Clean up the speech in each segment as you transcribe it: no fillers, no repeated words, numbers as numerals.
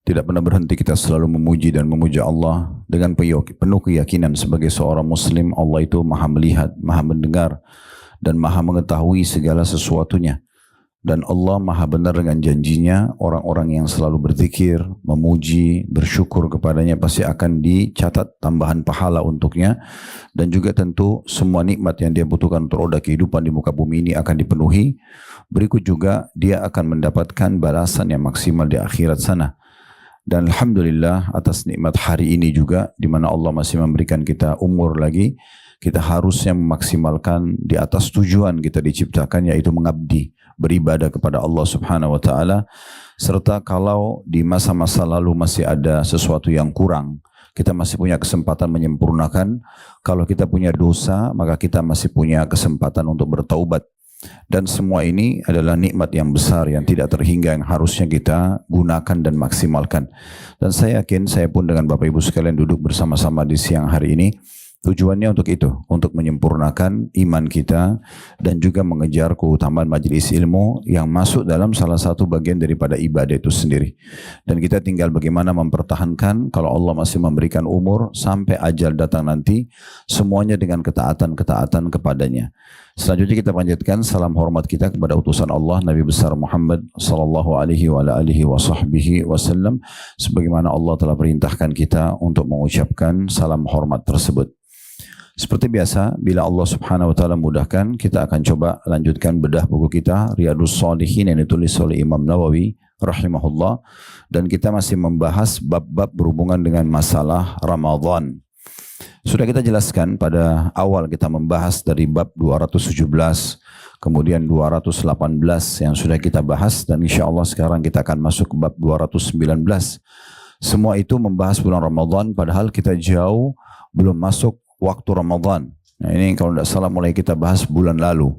Tidak pernah berhenti kita selalu memuji dan memuja Allah dengan penuh keyakinan sebagai seorang muslim. Allah itu maha melihat, maha mendengar dan maha mengetahui segala sesuatunya. Dan Allah maha benar dengan janjinya, orang-orang yang selalu berzikir, memuji, bersyukur kepadanya pasti akan dicatat tambahan pahala untuknya. Dan juga tentu semua nikmat yang dia butuhkan untuk roda kehidupan di muka bumi ini akan dipenuhi. Berikut juga dia akan mendapatkan balasan yang maksimal di akhirat sana. Dan Alhamdulillah atas nikmat hari ini juga, di mana Allah masih memberikan kita umur lagi, kita harusnya memaksimalkan di atas tujuan kita diciptakan, yaitu mengabdi, beribadah kepada Allah Subhanahu wa taala. Serta kalau di masa-masa lalu masih ada sesuatu yang kurang, kita masih punya kesempatan menyempurnakan. Kalau kita punya dosa, maka kita masih punya kesempatan untuk bertaubat. Dan semua ini adalah nikmat yang besar yang tidak terhingga, yang harusnya kita gunakan dan maksimalkan. Dan saya yakin saya pun dengan Bapak Ibu sekalian duduk bersama-sama di siang hari ini, tujuannya untuk itu, untuk menyempurnakan iman kita dan juga mengejar keutamaan majelis ilmu yang masuk dalam salah satu bagian daripada ibadah itu sendiri. Dan kita tinggal bagaimana mempertahankan kalau Allah masih memberikan umur sampai ajal datang nanti, semuanya dengan ketaatan-ketaatan kepadanya. Selanjutnya kita panjatkan salam hormat kita kepada utusan Allah Nabi besar Muhammad sallallahu alaihi wasallam, sebagaimana Allah telah perintahkan kita untuk mengucapkan salam hormat tersebut. Seperti biasa, bila Allah Subhanahu wa taala mudahkan, kita akan coba lanjutkan bedah buku kita Riyadhus Shalihin yang ditulis oleh Imam Nawawi rahimahullah, dan kita masih membahas bab-bab berhubungan dengan masalah Ramadan. Sudah kita jelaskan pada awal kita membahas dari bab 217, kemudian 218 yang sudah kita bahas, dan insya Allah sekarang kita akan masuk ke bab 219. Semua itu membahas bulan Ramadan, padahal kita jauh belum masuk waktu Ramadan. Nah, ini kalau tidak salah mulai kita bahas bulan lalu.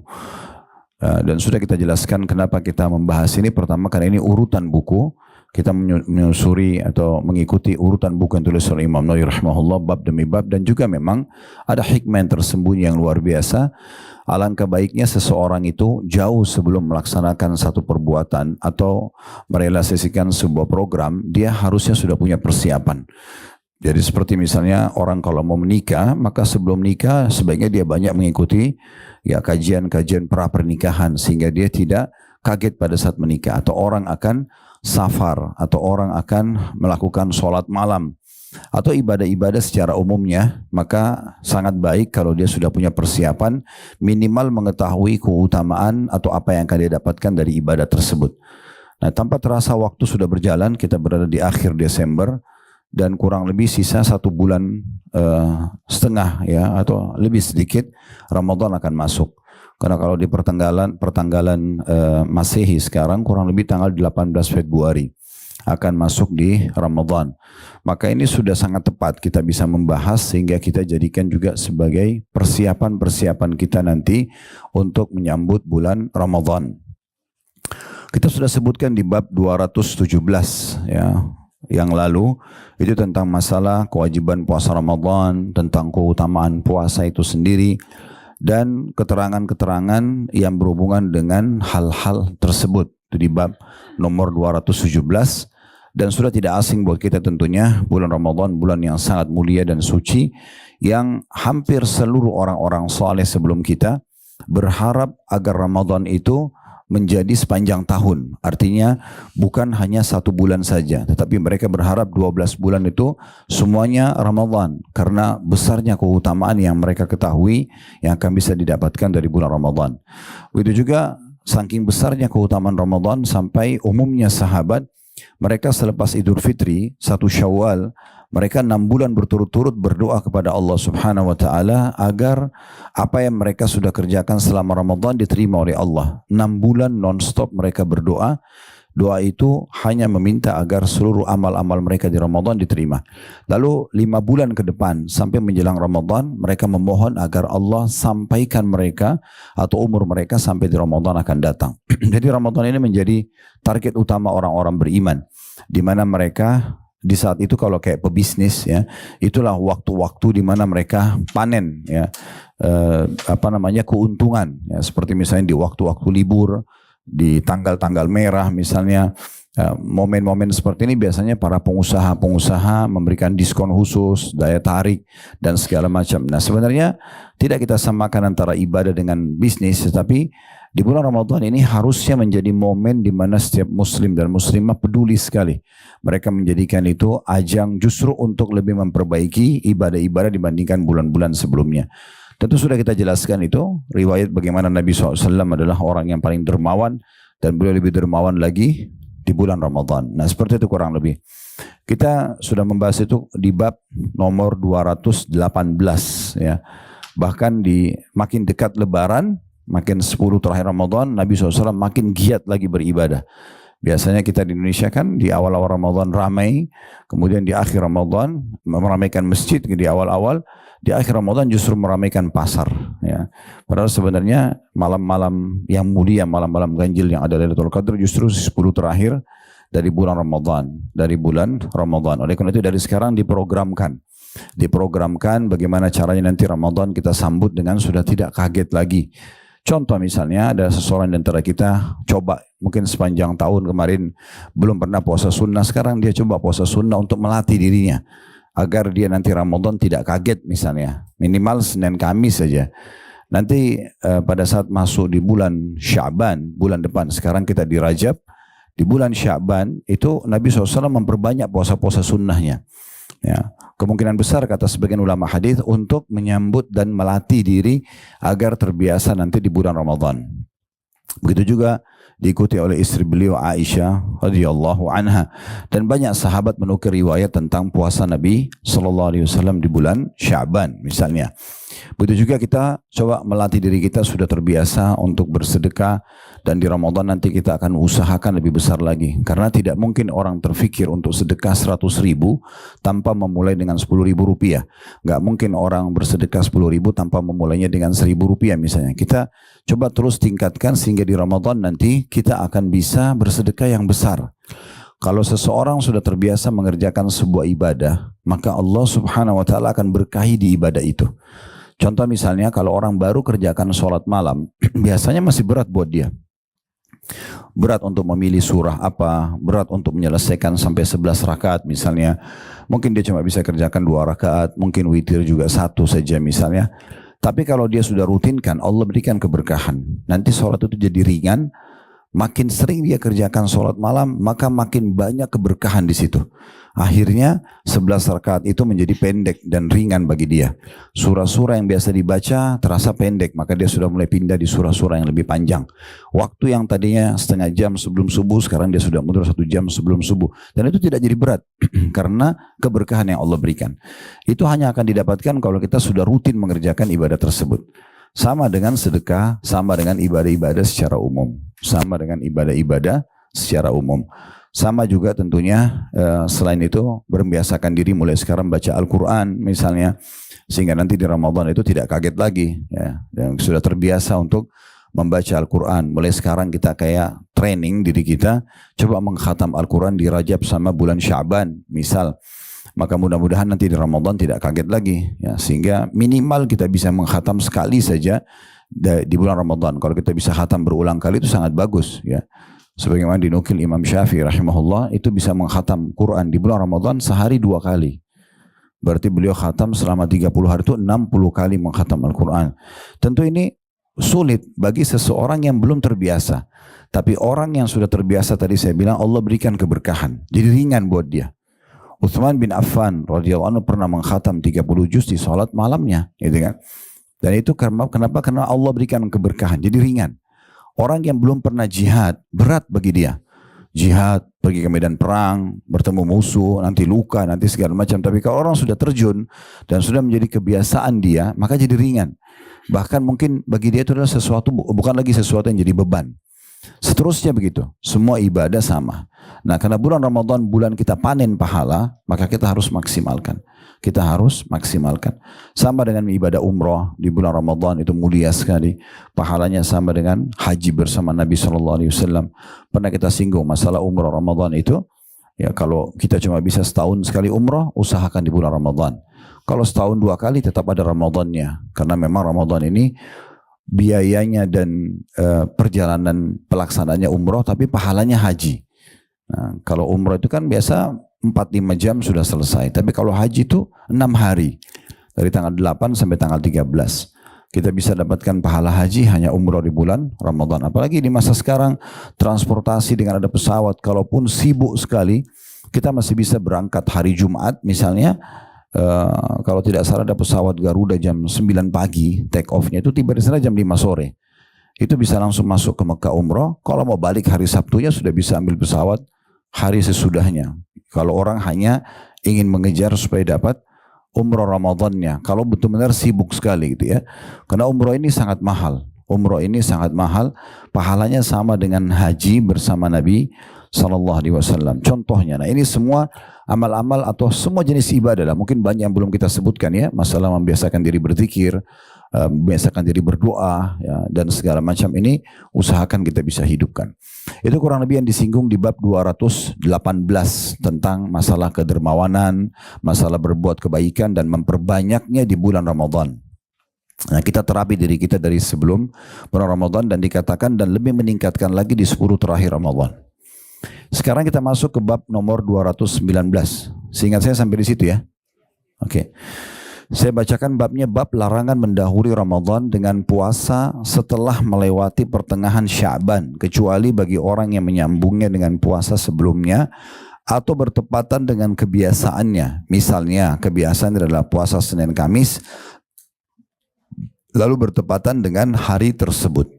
Dan sudah kita jelaskan kenapa kita membahas ini. Pertama, karena ini urutan buku. Kita menyusuri atau mengikuti urutan buku yang tulis oleh Imam Nawawi rahimahullah, bab demi bab, dan juga memang ada hikmah yang tersembunyi yang luar biasa. Alangkah baiknya seseorang itu jauh sebelum melaksanakan satu perbuatan atau merealisasikan sebuah program, dia harusnya sudah punya persiapan. Jadi seperti misalnya orang kalau mau menikah, maka sebelum nikah sebaiknya dia banyak mengikuti ya kajian-kajian pra pernikahan, sehingga dia tidak kaget pada saat menikah. Atau orang akan safar, atau orang akan melakukan sholat malam, atau ibadah-ibadah secara umumnya, maka sangat baik kalau dia sudah punya persiapan, minimal mengetahui keutamaan atau apa yang akan dia dapatkan dari ibadah tersebut. Nah, tanpa terasa waktu sudah berjalan, kita berada di akhir Desember, dan kurang lebih sisa 1 bulan setengah ya, atau lebih sedikit Ramadan akan masuk. Karena kalau di pertanggalan Masehi sekarang kurang lebih tanggal 18 Februari akan masuk di Ramadan. Maka ini sudah sangat tepat kita bisa membahas, sehingga kita jadikan juga sebagai persiapan-persiapan kita nanti untuk menyambut bulan Ramadan. Kita sudah sebutkan di bab 217 ya, yang lalu itu tentang masalah kewajiban puasa Ramadan, tentang keutamaan puasa itu sendiri, dan keterangan-keterangan yang berhubungan dengan hal-hal tersebut. Itu di bab nomor 217, dan sudah tidak asing buat kita tentunya, bulan Ramadan bulan yang sangat mulia dan suci, yang hampir seluruh orang-orang saleh sebelum kita berharap agar Ramadan itu menjadi sepanjang tahun. Artinya bukan hanya 1 bulan saja, tetapi mereka berharap 12 bulan itu semuanya Ramadan, karena besarnya keutamaan yang mereka ketahui yang akan bisa didapatkan dari bulan Ramadan. Begitu juga saking besarnya keutamaan Ramadan sampai umumnya sahabat, mereka selepas Idul Fitri 1 Syawal, mereka 6 bulan berturut-turut berdoa kepada Allah Subhanahu wa taala agar apa yang mereka sudah kerjakan selama Ramadan diterima oleh Allah. 6 bulan non-stop mereka berdoa. Doa itu hanya meminta agar seluruh amal-amal mereka di Ramadan diterima. Lalu 5 bulan ke depan sampai menjelang Ramadan, mereka memohon agar Allah sampaikan mereka atau umur mereka sampai di Ramadan akan datang. Jadi Ramadan ini menjadi target utama orang-orang beriman, di mana mereka di saat itu kalau kayak pebisnis ya, itulah waktu-waktu di mana mereka panen ya, keuntungan ya, seperti misalnya di waktu-waktu libur, di tanggal-tanggal merah misalnya, Momen-momen seperti ini biasanya para pengusaha-pengusaha memberikan diskon khusus, daya tarik, dan segala macam. Nah sebenarnya tidak kita samakan antara ibadah dengan bisnis, tetapi di bulan Ramadan ini harusnya menjadi momen di mana setiap muslim dan muslimah peduli sekali. Mereka menjadikan itu ajang justru untuk lebih memperbaiki ibadah-ibadah dibandingkan bulan-bulan sebelumnya. Tentu sudah kita jelaskan itu, riwayat bagaimana Nabi SAW adalah orang yang paling dermawan, dan beliau lebih dermawan lagi di bulan Ramadan. Nah seperti itu kurang lebih. Kita sudah membahas itu di bab nomor 218 ya. Bahkan di makin dekat Lebaran, makin 10 terakhir Ramadan, Nabi SAW makin giat lagi beribadah. Biasanya kita di Indonesia kan di awal-awal Ramadan ramai, kemudian di akhir Ramadan meramaikan masjid di awal-awal, di akhir Ramadan justru meramaikan pasar. Ya. Padahal sebenarnya malam-malam yang mulia, malam-malam ganjil yang ada Lailatul Qadar justru 10 terakhir dari bulan Ramadan. Oleh karena itu dari sekarang diprogramkan bagaimana caranya nanti Ramadan kita sambut dengan sudah tidak kaget lagi. Contoh misalnya ada seseorang di antara kita coba mungkin sepanjang tahun kemarin belum pernah puasa sunnah, sekarang dia coba puasa sunnah untuk melatih dirinya agar dia nanti Ramadan tidak kaget misalnya, minimal Senin Kamis saja. Nanti pada saat masuk di bulan Sya'ban, bulan depan, sekarang kita di Rajab, di bulan Sya'ban itu Nabi SAW memperbanyak puasa-puasa sunnahnya. Ya, kemungkinan besar kata sebagian ulama hadis untuk menyambut dan melatih diri agar terbiasa nanti di bulan Ramadan. Begitu juga diikuti oleh istri beliau Aisyah radhiyallahu anha, dan banyak sahabat menukir riwayat tentang puasa Nabi sallallahu alaihi wasallam di bulan Sya'ban misalnya. Begitu juga kita coba melatih diri kita sudah terbiasa untuk bersedekah, dan di Ramadan nanti kita akan usahakan lebih besar lagi, karena tidak mungkin orang terfikir untuk sedekah 100.000 tanpa memulai dengan 10.000 rupiah. Gak mungkin orang bersedekah 10.000 tanpa memulainya dengan 1.000 rupiah misalnya. Kita coba terus tingkatkan sehingga di Ramadan nanti kita akan bisa bersedekah yang besar. Kalau seseorang sudah terbiasa mengerjakan sebuah ibadah, maka Allah Subhanahu wa taala akan berkahi di ibadah itu. Contoh misalnya kalau orang baru kerjakan sholat malam, biasanya masih berat buat dia. Berat untuk memilih surah apa, berat untuk menyelesaikan sampai 11 rakaat misalnya. Mungkin dia cuma bisa kerjakan 2 rakaat, mungkin witir juga 1 saja misalnya. Tapi kalau dia sudah rutinkan, Allah berikan keberkahan. Nanti sholat itu jadi ringan. Makin sering dia kerjakan sholat malam, maka makin banyak keberkahan di situ. Akhirnya 11 rakaat itu menjadi pendek dan ringan bagi dia. Surah-surah yang biasa dibaca terasa pendek, maka dia sudah mulai pindah di surah-surah yang lebih panjang. Waktu yang tadinya setengah jam sebelum subuh, sekarang dia sudah mundur 1 jam sebelum subuh. Dan itu tidak jadi berat, karena keberkahan yang Allah berikan. Itu hanya akan didapatkan kalau kita sudah rutin mengerjakan ibadah tersebut. Sama dengan sedekah, sama dengan ibadah-ibadah secara umum. Sama dengan ibadah-ibadah secara umum. Sama juga tentunya selain itu membiasakan diri mulai sekarang baca Al-Quran misalnya. Sehingga nanti di Ramadan itu tidak kaget lagi. Ya, yang sudah terbiasa untuk membaca Al-Quran. Mulai sekarang kita kayak training diri kita. Coba mengkhatam Al-Quran di Rajab sama bulan Sya'ban misal. Maka mudah-mudahan nanti di Ramadan tidak kaget lagi, ya, sehingga minimal kita bisa mengkhatam sekali saja di bulan Ramadan. Kalau kita bisa khatam berulang kali itu sangat bagus, ya. Sebagaimana dinukil Imam Syafi'i rahimahullah, itu bisa mengkhatam Quran di bulan Ramadan sehari 2 kali. Berarti beliau khatam selama 30 hari itu 60 kali mengkhatam Al-Quran. Tentu ini sulit bagi seseorang yang belum terbiasa. Tapi orang yang sudah terbiasa, tadi saya bilang Allah berikan keberkahan. Jadi ringan buat dia. Utsman bin Affan radhiyallahu anhu pernah mengkhatam 30 juz di salat malamnya, gitu kan. Dan itu kenapa? Karena Allah berikan keberkahan, jadi ringan. Orang yang belum pernah jihad, berat bagi dia. Jihad, pergi ke medan perang, bertemu musuh, nanti luka, nanti segala macam. Tapi kalau orang sudah terjun dan sudah menjadi kebiasaan dia, maka jadi ringan. Bahkan mungkin bagi dia itu adalah sesuatu, bukan lagi sesuatu yang jadi beban. Seterusnya begitu, semua ibadah sama. Nah, karena bulan Ramadan bulan kita panen pahala, maka kita harus maksimalkan. Kita harus maksimalkan. Sama dengan ibadah umrah di bulan Ramadan itu mulia sekali. Pahalanya sama dengan haji bersama Nabi SAW. Pernah kita singgung masalah umrah Ramadan itu. Ya, kalau kita cuma bisa setahun sekali umrah, usahakan di bulan Ramadan. Kalau setahun 2 kali tetap ada Ramadannya. Karena memang Ramadan ini biayanya dan perjalanan pelaksananya umroh, tapi pahalanya haji. Nah, kalau umroh itu kan biasa 4-5 jam sudah selesai. Tapi kalau haji itu 6 hari. Dari tanggal 8 sampai tanggal 13. Kita bisa dapatkan pahala haji hanya umroh di bulan Ramadan. Apalagi di masa sekarang transportasi dengan ada pesawat. Kalaupun sibuk sekali, kita masih bisa berangkat hari Jumat misalnya. Kalau tidak salah ada pesawat Garuda jam 9 pagi. Take off-nya itu tiba di sana jam 5 sore. Itu bisa langsung masuk ke Mekah umroh. Kalau mau balik hari Sabtunya sudah bisa ambil pesawat hari sesudahnya. Kalau orang hanya ingin mengejar supaya dapat umroh Ramadannya. Kalau betul-benar sibuk sekali gitu ya. Karena umroh ini sangat mahal. Umroh ini sangat mahal. Pahalanya sama dengan haji bersama Nabi SAW. Contohnya, nah ini semua amal-amal atau semua jenis ibadah lah. Mungkin banyak yang belum kita sebutkan ya. Masalah membiasakan diri berzikir, membiasakan diri berdoa ya, dan segala macam ini usahakan kita bisa hidupkan. Itu kurang lebih yang disinggung di bab 218 tentang masalah kedermawanan, masalah berbuat kebaikan dan memperbanyaknya di bulan Ramadan. Nah, kita terapi diri kita dari sebelum bulan Ramadan dan dikatakan dan lebih meningkatkan lagi di 10 terakhir Ramadan. Sekarang kita masuk ke bab nomor 219. Seingat saya sampai di situ ya. Oke. Saya bacakan babnya, bab larangan mendahului Ramadan dengan puasa setelah melewati pertengahan Sya'ban, kecuali bagi orang yang menyambungnya dengan puasa sebelumnya atau bertepatan dengan kebiasaannya. Misalnya kebiasaan adalah puasa Senin Kamis, lalu bertepatan dengan hari tersebut.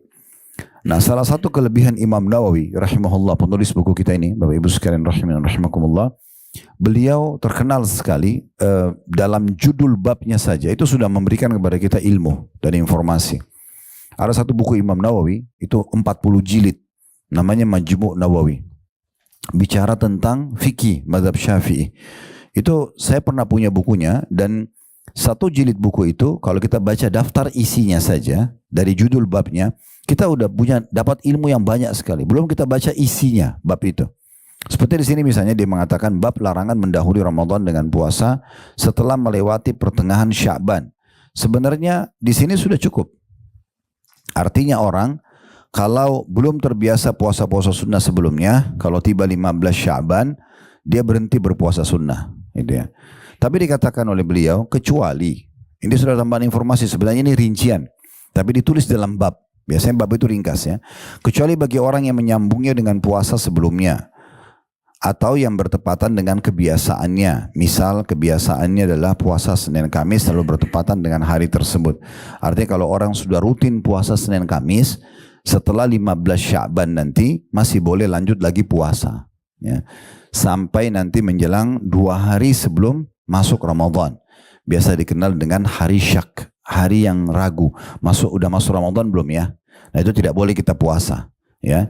Nah, salah satu kelebihan Imam Nawawi rahimahullah, penulis buku kita ini, Bapak Ibu sekalian rahimakumullah, beliau terkenal sekali dalam judul babnya saja itu sudah memberikan kepada kita ilmu dan informasi. Ada satu buku Imam Nawawi itu 40 jilid, namanya Majmu' Nawawi, bicara tentang fikih mazhab Syafi'i. Itu saya pernah punya bukunya, dan satu jilid buku itu kalau kita baca daftar isinya saja dari judul babnya, kita udah punya dapat ilmu yang banyak sekali. Belum kita baca isinya bab itu. Seperti di sini misalnya dia mengatakan bab larangan mendahului Ramadan dengan puasa setelah melewati pertengahan Sya'ban. Sebenarnya di sini sudah cukup. Artinya orang kalau belum terbiasa puasa-puasa sunnah sebelumnya, kalau tiba 15 Sya'ban dia berhenti berpuasa sunnah, gitu ya. Tapi dikatakan oleh beliau kecuali, ini sudah tambahan informasi, sebenarnya ini rincian, tapi ditulis dalam bab. Biasanya bab itu ringkas ya. Kecuali bagi orang yang menyambungnya dengan puasa sebelumnya atau yang bertepatan dengan kebiasaannya. Misal kebiasaannya adalah puasa Senin Kamis lalu bertepatan dengan hari tersebut. Artinya kalau orang sudah rutin puasa Senin Kamis, setelah 15 Sya'ban nanti masih boleh lanjut lagi puasa ya. Sampai nanti menjelang 2 hari sebelum masuk Ramadan. Biasa dikenal dengan hari syak, hari yang ragu. Udah masuk Ramadan belum ya? Nah itu tidak boleh kita puasa ya.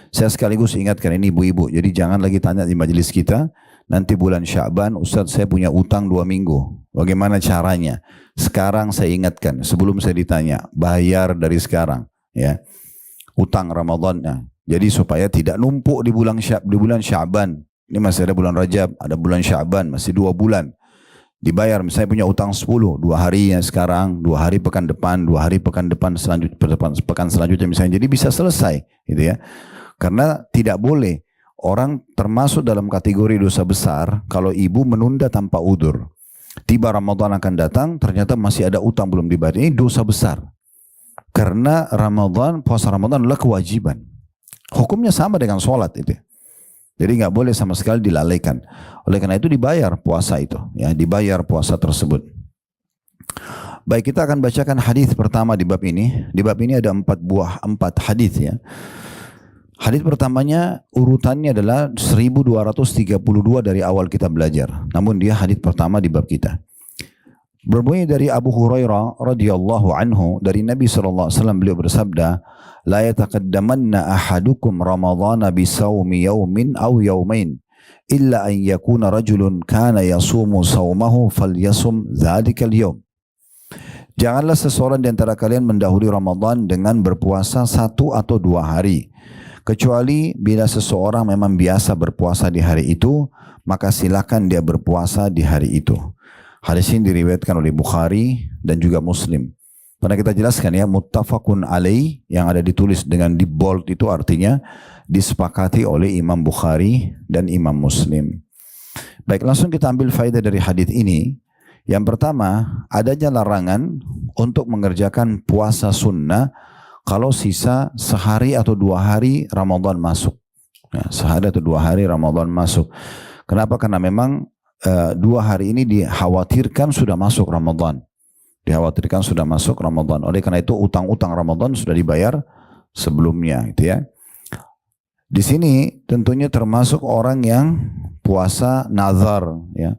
Saya sekaligus ingatkan ini ibu-ibu, jadi jangan lagi tanya di majelis kita, nanti bulan Sya'ban, Ustaz saya punya utang 2 minggu, bagaimana caranya? Sekarang saya ingatkan, sebelum saya ditanya, bayar dari sekarang, ya, utang Ramadannya. Jadi supaya tidak numpuk di bulan Sya'ban, ini masih ada bulan Rajab, ada bulan Sya'ban, masih 2 bulan. Dibayar, misalnya punya utang 10, 2 hari yang sekarang, 2 hari pekan depan, 2 hari pekan depan, pekan selanjutnya misalnya, jadi bisa selesai, gitu ya. Karena tidak boleh orang termasuk dalam kategori dosa besar kalau ibu menunda tanpa udzur. Tiba Ramadan akan datang, ternyata masih ada utang belum dibayar. Ini dosa besar. Karena puasa Ramadan adalah kewajiban. Hukumnya sama dengan sholat itu. Jadi nggak boleh sama sekali dilalaikan. Oleh karena itu dibayar puasa itu, ya, dibayar puasa tersebut. Baik, kita akan bacakan hadis pertama di bab ini. Di bab ini ada 4 hadis ya. Hadis pertamanya urutannya adalah 1232 dari awal kita belajar. Namun dia hadis pertama di bab kita. Berbunyi dari Abu Hurairah radhiyallahu anhu dari Nabi sallallahu alaihi wasallam, beliau bersabda, "La yataqaddamanna ahadukum Ramadhana bi shaumi yawmin aw yawmain illa an yakuna rajulun kana yasumu shaumahu falyasum dzalika al-yawm." Janganlah seseorang di antara kalian mendahului Ramadan dengan berpuasa 1 atau 2 hari. Kecuali bila seseorang memang biasa berpuasa di hari itu, maka silakan dia berpuasa di hari itu. Hadis ini diriwayatkan oleh Bukhari dan juga Muslim. Pernah kita jelaskan ya, muttafaqun alaih yang ada ditulis dengan di bold itu artinya disepakati oleh Imam Bukhari dan Imam Muslim. Baik, langsung kita ambil faedah dari hadis ini. Yang pertama, adanya larangan untuk mengerjakan puasa sunnah kalau sisa sehari atau 2 hari Ramadan masuk. Nah, sehari atau 2 hari Ramadan masuk. Kenapa? Karena memang 2 hari ini dikhawatirkan sudah masuk Ramadan. Dikhawatirkan sudah masuk Ramadan. Oleh karena itu utang-utang Ramadan sudah dibayar sebelumnya, gitu ya. Di sini tentunya termasuk orang yang puasa nazar, ya.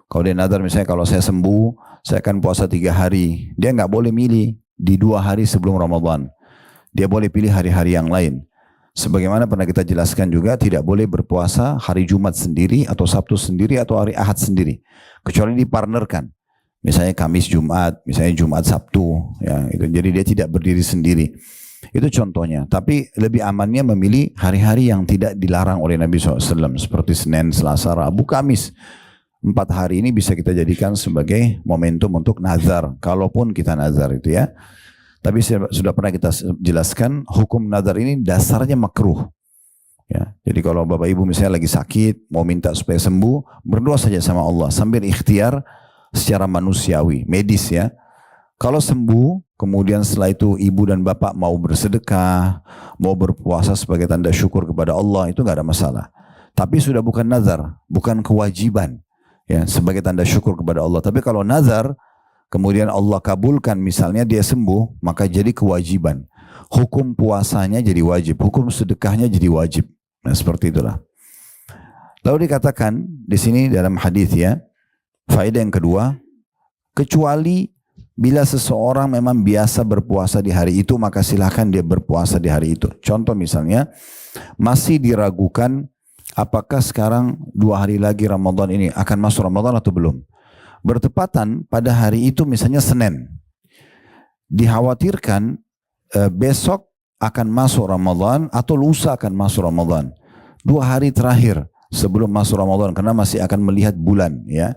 Kalau dia nazar misalnya kalau saya sembuh, saya akan puasa 3 hari. Dia nggak boleh milih di 2 hari sebelum Ramadan. Dia boleh pilih hari-hari yang lain. Sebagaimana pernah kita jelaskan juga, tidak boleh berpuasa hari Jumat sendiri atau Sabtu sendiri atau hari Ahad sendiri, kecuali dipartnerkan. Misalnya Kamis Jumat, misalnya Jumat Sabtu, ya itu. Jadi dia tidak berdiri sendiri. Itu contohnya. Tapi lebih amannya memilih hari-hari yang tidak dilarang oleh Nabi SAW, seperti Senin, Selasa, Rabu, Kamis. 4 hari ini bisa kita jadikan sebagai momentum untuk nazar, kalaupun kita nazar itu ya. Tapi sudah pernah kita jelaskan, hukum nazar ini dasarnya makruh. Ya, jadi kalau Bapak Ibu misalnya lagi sakit, mau minta supaya sembuh, berdoa saja sama Allah sambil ikhtiar secara manusiawi, medis ya. Kalau sembuh, kemudian setelah itu ibu dan bapak mau bersedekah, mau berpuasa sebagai tanda syukur kepada Allah, itu nggak ada masalah. Tapi sudah bukan nazar, bukan kewajiban, ya, sebagai tanda syukur kepada Allah. Tapi kalau nazar, kemudian Allah kabulkan, misalnya dia sembuh, maka jadi kewajiban. Hukum puasanya jadi wajib, hukum sedekahnya jadi wajib. Nah, seperti itulah. Lalu dikatakan di sini dalam hadis ya, faedah yang kedua, kecuali bila seseorang memang biasa berpuasa di hari itu, maka silahkan dia berpuasa di hari itu. Contoh misalnya, masih diragukan apakah sekarang 2 hari lagi Ramadan ini akan masuk Ramadan atau belum. Bertepatan pada hari itu misalnya Senin. Dikhawatirkan besok akan masuk Ramadan atau lusa akan masuk Ramadan. 2 hari terakhir sebelum masuk Ramadan, karena masih akan melihat bulan ya.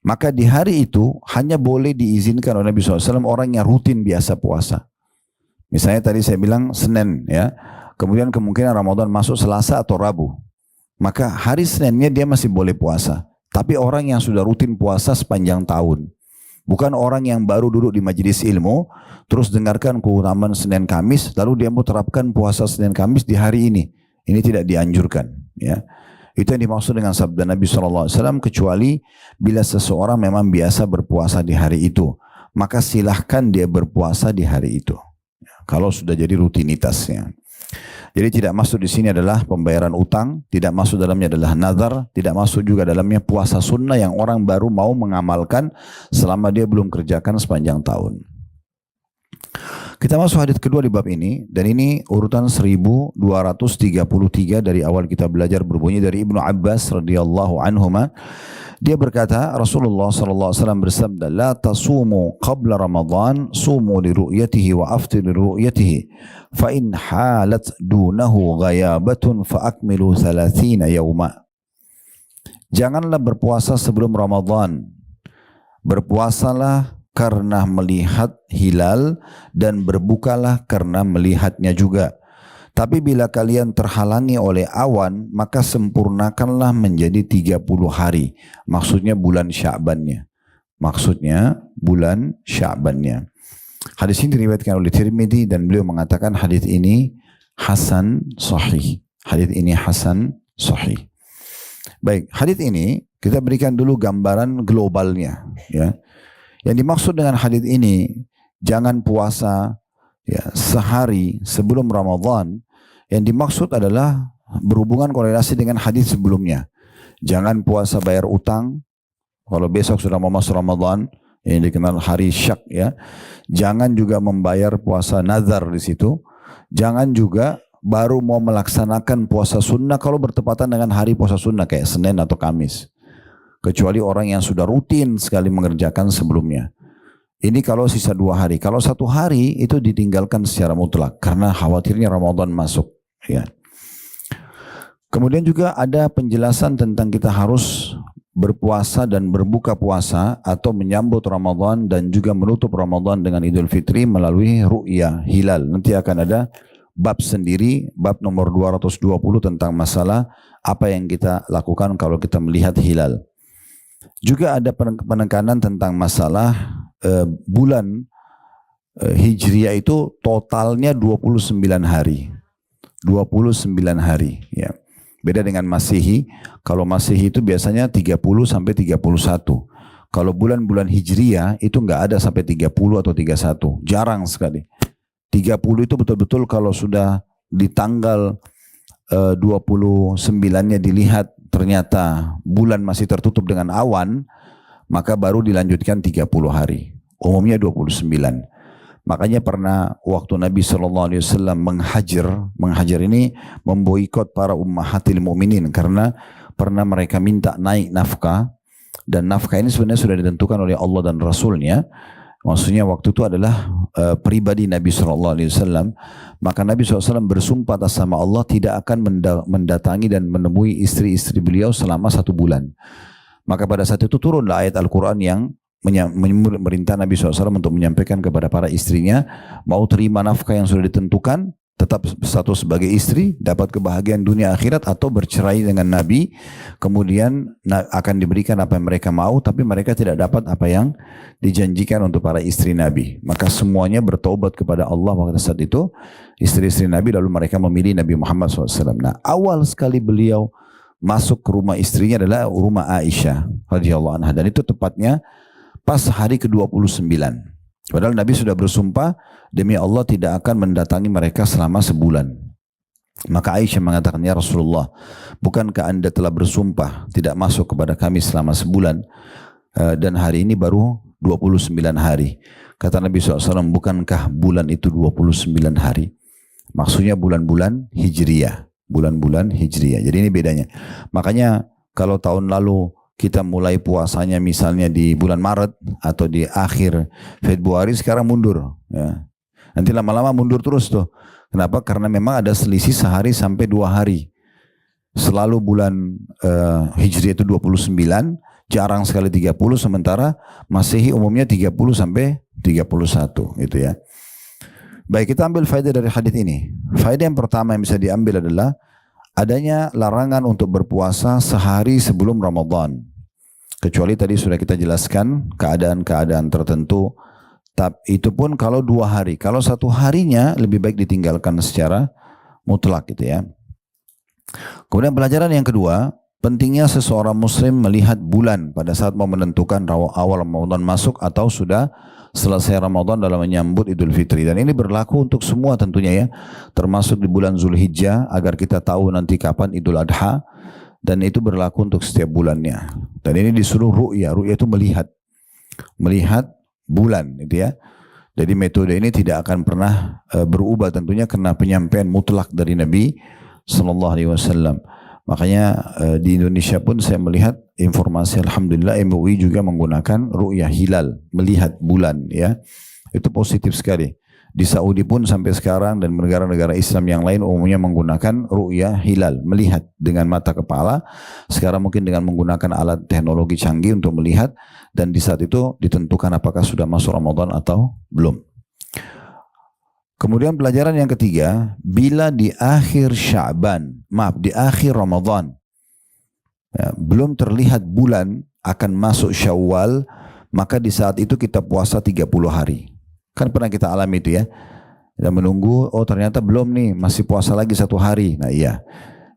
Maka di hari itu hanya boleh diizinkan oleh Nabi SAW orang yang rutin biasa puasa. Misalnya tadi saya bilang Senin ya, kemudian kemungkinan Ramadan masuk Selasa atau Rabu. Maka hari Seninnya dia masih boleh puasa. Tapi orang yang sudah rutin puasa sepanjang tahun. Bukan orang yang baru duduk di majelis ilmu, terus dengarkan keutamaan Senin Kamis, lalu dia mau terapkan puasa Senin Kamis di hari ini. Ini tidak dianjurkan ya. Itu yang dimaksud dengan sabda Nabi SAW, kecuali bila seseorang memang biasa berpuasa di hari itu, maka silahkan dia berpuasa di hari itu. Kalau sudah jadi rutinitasnya. Jadi tidak masuk di sini adalah pembayaran utang, tidak masuk dalamnya adalah nazar, tidak masuk juga dalamnya puasa sunnah yang orang baru mau mengamalkan selama dia belum kerjakan sepanjang tahun. Kita masuk hadis kedua di bab ini, dan ini urutan 1233 dari awal kita belajar, berbunyi dari Ibnu Abbas radhiyallahu anhuma. Dia berkata, Rasulullah sallallahu alaihi wasallam bersabda, "La tasumu qabla Ramadan, sumu li ru'yatihi wa aftiru li ru'yatihi, fa in halat dunahu ghayabatun fa akmilu 30 yawma." Janganlah berpuasa sebelum Ramadan. Berpuasalah karena melihat hilal dan berbukalah karena melihatnya juga. Tapi bila kalian terhalangi oleh awan, maka sempurnakanlah menjadi 30 hari. Maksudnya bulan Sya'bannya. Hadis ini diriwayatkan oleh Tirmidzi dan beliau mengatakan hadis ini hasan sahih. Baik, hadis ini kita berikan dulu gambaran globalnya ya. Yang dimaksud dengan hadis ini, jangan puasa ya, sehari sebelum Ramadan. Yang dimaksud adalah berhubungan korelasi dengan hadis sebelumnya. Jangan puasa bayar utang kalau besok sudah mau masuk Ramadan, yang dikenal hari syak ya. Jangan juga membayar puasa nazar di situ. Jangan juga baru mau melaksanakan puasa sunnah kalau bertepatan dengan hari puasa sunnah kayak Senin atau Kamis. Kecuali orang yang sudah rutin sekali mengerjakan sebelumnya. Ini kalau sisa 2 hari. Kalau 1 hari itu ditinggalkan secara mutlak karena khawatirnya Ramadan masuk. Ya. Kemudian juga ada penjelasan tentang kita harus berpuasa dan berbuka puasa atau menyambut Ramadan dan juga menutup Ramadan dengan Idul Fitri melalui ru'yah hilal. Nanti akan ada bab sendiri, bab nomor 220 tentang masalah apa yang kita lakukan kalau kita melihat hilal. Juga ada penekanan tentang masalah bulan Hijriah itu totalnya 29 hari. 29 hari ya. Beda dengan Masehi, kalau Masehi itu biasanya 30 sampai 31. Kalau bulan-bulan Hijriah itu enggak ada sampai 30 atau 31, jarang sekali. 30 itu betul-betul kalau sudah di tanggal 29-nya dilihat ternyata bulan masih tertutup dengan awan, maka baru dilanjutkan 30 hari. Umumnya 29. Makanya pernah waktu Nabi SAW menghajar ini memboikot para ummahatil mu'minin karena pernah mereka minta naik nafkah, dan nafkah ini sebenarnya sudah ditentukan oleh Allah dan Rasulnya. Maksudnya waktu itu adalah pribadi Nabi SAW. Maka Nabi SAW bersumpah atas nama Allah tidak akan mendatangi dan menemui istri-istri beliau selama 1 bulan. Maka pada saat itu turunlah ayat Al-Quran yang memerintah Nabi SAW untuk menyampaikan kepada para istrinya, mau terima nafkah yang sudah ditentukan, tetap status sebagai istri, dapat kebahagiaan dunia akhirat, atau bercerai dengan Nabi, kemudian akan diberikan apa yang mereka mau, tapi mereka tidak dapat apa yang dijanjikan untuk para istri Nabi. Maka semuanya bertobat kepada Allah pada saat itu, istri-istri Nabi, lalu mereka memilih Nabi Muhammad SAW. Nah, awal sekali beliau masuk ke rumah istrinya adalah rumah Aisyah radhiyallahu anha, dan itu tepatnya pas hari ke-29. Padahal Nabi sudah bersumpah, demi Allah tidak akan mendatangi mereka selama sebulan. Maka Aisyah mengatakan, ya Rasulullah, bukankah anda telah bersumpah tidak masuk kepada kami selama sebulan, dan hari ini baru 29 hari. Kata Nabi SAW, bukankah bulan itu 29 hari? Maksudnya bulan-bulan Hijriyah. Bulan-bulan Hijriyah. Jadi ini bedanya. Makanya kalau tahun lalu kita mulai puasanya misalnya di bulan Maret atau di akhir Februari, sekarang mundur ya. Nanti lama-lama mundur terus tuh. Kenapa? Karena memang ada selisih sehari sampai 2 hari. Selalu bulan Hijriah itu 29, jarang sekali 30, sementara Masehi umumnya 30 sampai 31 gitu ya. Baik, kita ambil faedah dari hadis ini. Faedah yang pertama yang bisa diambil adalah adanya larangan untuk berpuasa sehari sebelum Ramadan. Kecuali tadi sudah kita jelaskan keadaan-keadaan tertentu. Itu pun kalau 2 hari. Kalau 1 harinya lebih baik ditinggalkan secara mutlak gitu ya. Kemudian pelajaran yang kedua, pentingnya seseorang muslim melihat bulan pada saat mau menentukan awal Ramadan masuk atau sudah selesai Ramadan dalam menyambut Idul Fitri. Dan ini berlaku untuk semua tentunya ya, termasuk di bulan Zulhijjah agar kita tahu nanti kapan Idul Adha, dan itu berlaku untuk setiap bulannya. Dan ini disuruh ru'yah. Ru'yah itu melihat bulan gitu ya. Jadi metode ini tidak akan pernah berubah tentunya karena penyampaian mutlak dari Nabi SAW. Makanya di Indonesia pun saya melihat informasi, alhamdulillah MUI juga menggunakan ru'yah hilal, melihat bulan ya. Itu positif sekali. Di Saudi pun sampai sekarang dan negara-negara Islam yang lain umumnya menggunakan ru'yah hilal, melihat dengan mata kepala. Sekarang mungkin dengan menggunakan alat teknologi canggih untuk melihat, dan di saat itu ditentukan apakah sudah masuk Ramadan atau belum. Kemudian pelajaran yang ketiga, bila di akhir di akhir Ramadan ya, belum terlihat bulan akan masuk Syawal, maka di saat itu kita puasa 30 hari. Kan pernah kita alami itu ya. Dan menunggu, oh ternyata belum nih, masih puasa lagi 1 hari. Nah iya,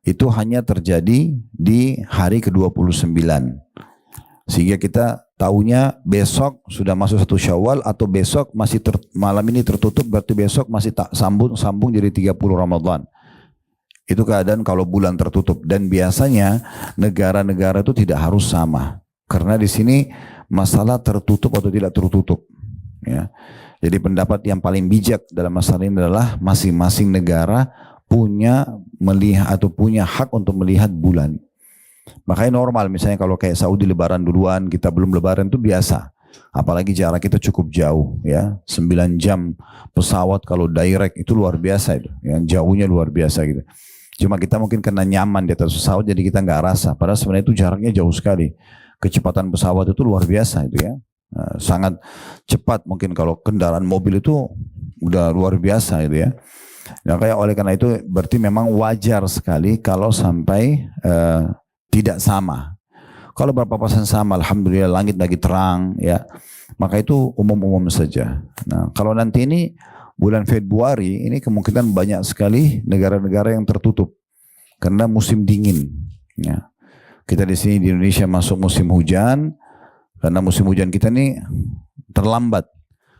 itu hanya terjadi di hari ke-29. Sehingga kita tahunya besok sudah masuk 1 Syawal, atau besok masih malam ini tertutup, berarti besok masih sambung jadi 30 Ramadan. Itu keadaan kalau bulan tertutup. Dan biasanya negara-negara itu tidak harus sama. Karena di sini masalah tertutup atau tidak tertutup. Ya. Jadi pendapat yang paling bijak dalam masalah ini adalah masing-masing negara punya hak untuk melihat bulan. Makanya normal misalnya kalau kayak Saudi lebaran duluan, kita belum lebaran itu biasa. Apalagi jarak kita cukup jauh ya, 9 jam pesawat kalau direct itu luar biasa itu. Yang jauhnya luar biasa gitu. Cuma kita mungkin kena nyaman di atas pesawat jadi kita nggak rasa. Padahal sebenarnya itu jaraknya jauh sekali. kecepatan pesawat itu luar biasa itu ya. Sangat cepat, mungkin kalau kendaraan mobil itu udah luar biasa itu ya. Nah, kayak oleh karena itu berarti memang wajar sekali kalau sampai tidak sama. Kalau berpapasan sama, alhamdulillah langit lagi terang ya, maka itu umum-umum saja. Nah, kalau nanti ini bulan Februari ini kemungkinan banyak sekali negara-negara yang tertutup karena musim dingin. Ya. Kita di sini di Indonesia masuk musim hujan, karena musim hujan kita ini terlambat.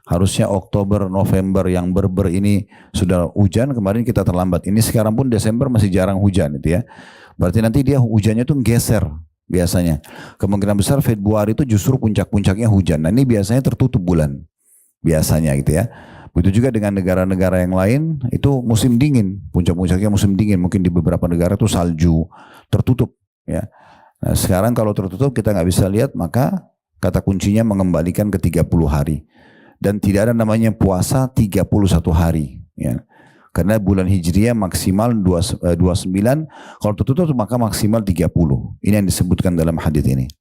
Harusnya Oktober, November yang berber ini sudah hujan, kemarin kita terlambat. Ini sekarang pun Desember masih jarang hujan itu ya. Berarti nanti dia hujannya tuh geser biasanya. Kemungkinan besar Februari itu justru puncak-puncaknya hujan. Nah ini biasanya tertutup bulan. Biasanya gitu ya. Begitu juga dengan negara-negara yang lain, itu musim dingin. Puncak-puncaknya musim dingin. Mungkin di beberapa negara itu salju, tertutup ya. Nah, sekarang kalau tertutup kita nggak bisa lihat, maka kata kuncinya mengembalikan ke 30 hari. Dan tidak ada namanya puasa 31 hari. Ya. Karena bulan Hijriah maksimal 29, kalau tertutup maka maksimal 30. Ini yang disebutkan dalam hadis ini.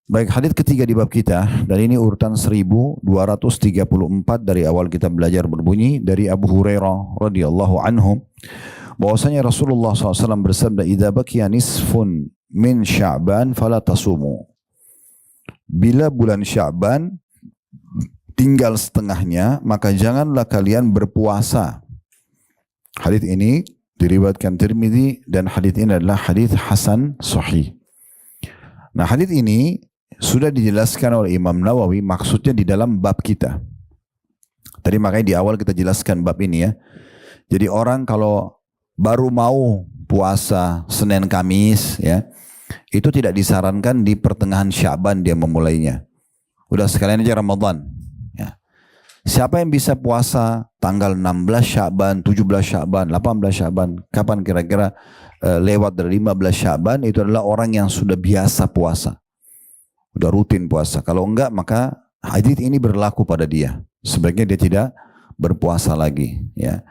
Baik, hadis ketiga di bab kita, dan ini urutan 1234 dari awal kita belajar berbunyi, dari Abu Hurairah radhiyallahu anhu, bahwasanya Rasulullah SAW bersabda, "Idza baqiya nisfun min Sya'ban fala tasumu." Bila bulan Sya'ban tinggal setengahnya, maka janganlah kalian berpuasa. Hadis ini diriwayatkan Tirmidzi dan hadis ini adalah hadis hasan sahih. Nah, hadis ini sudah dijelaskan oleh Imam Nawawi, maksudnya di dalam bab kita. Tadi makanya di awal kita jelaskan bab ini ya. Jadi orang kalau baru mau puasa Senin Kamis ya, itu tidak disarankan di pertengahan Sya'ban dia memulainya. Udah sekalian aja Ramadan. Ya. Siapa yang bisa puasa tanggal 16 Sya'ban, 17 Sya'ban, 18 Sya'ban, kapan kira-kira lewat dari 15 Sya'ban, itu adalah orang yang sudah biasa puasa. Udah rutin puasa. Kalau enggak, maka hadis ini berlaku pada dia. Sebaiknya dia tidak berpuasa lagi. Ya.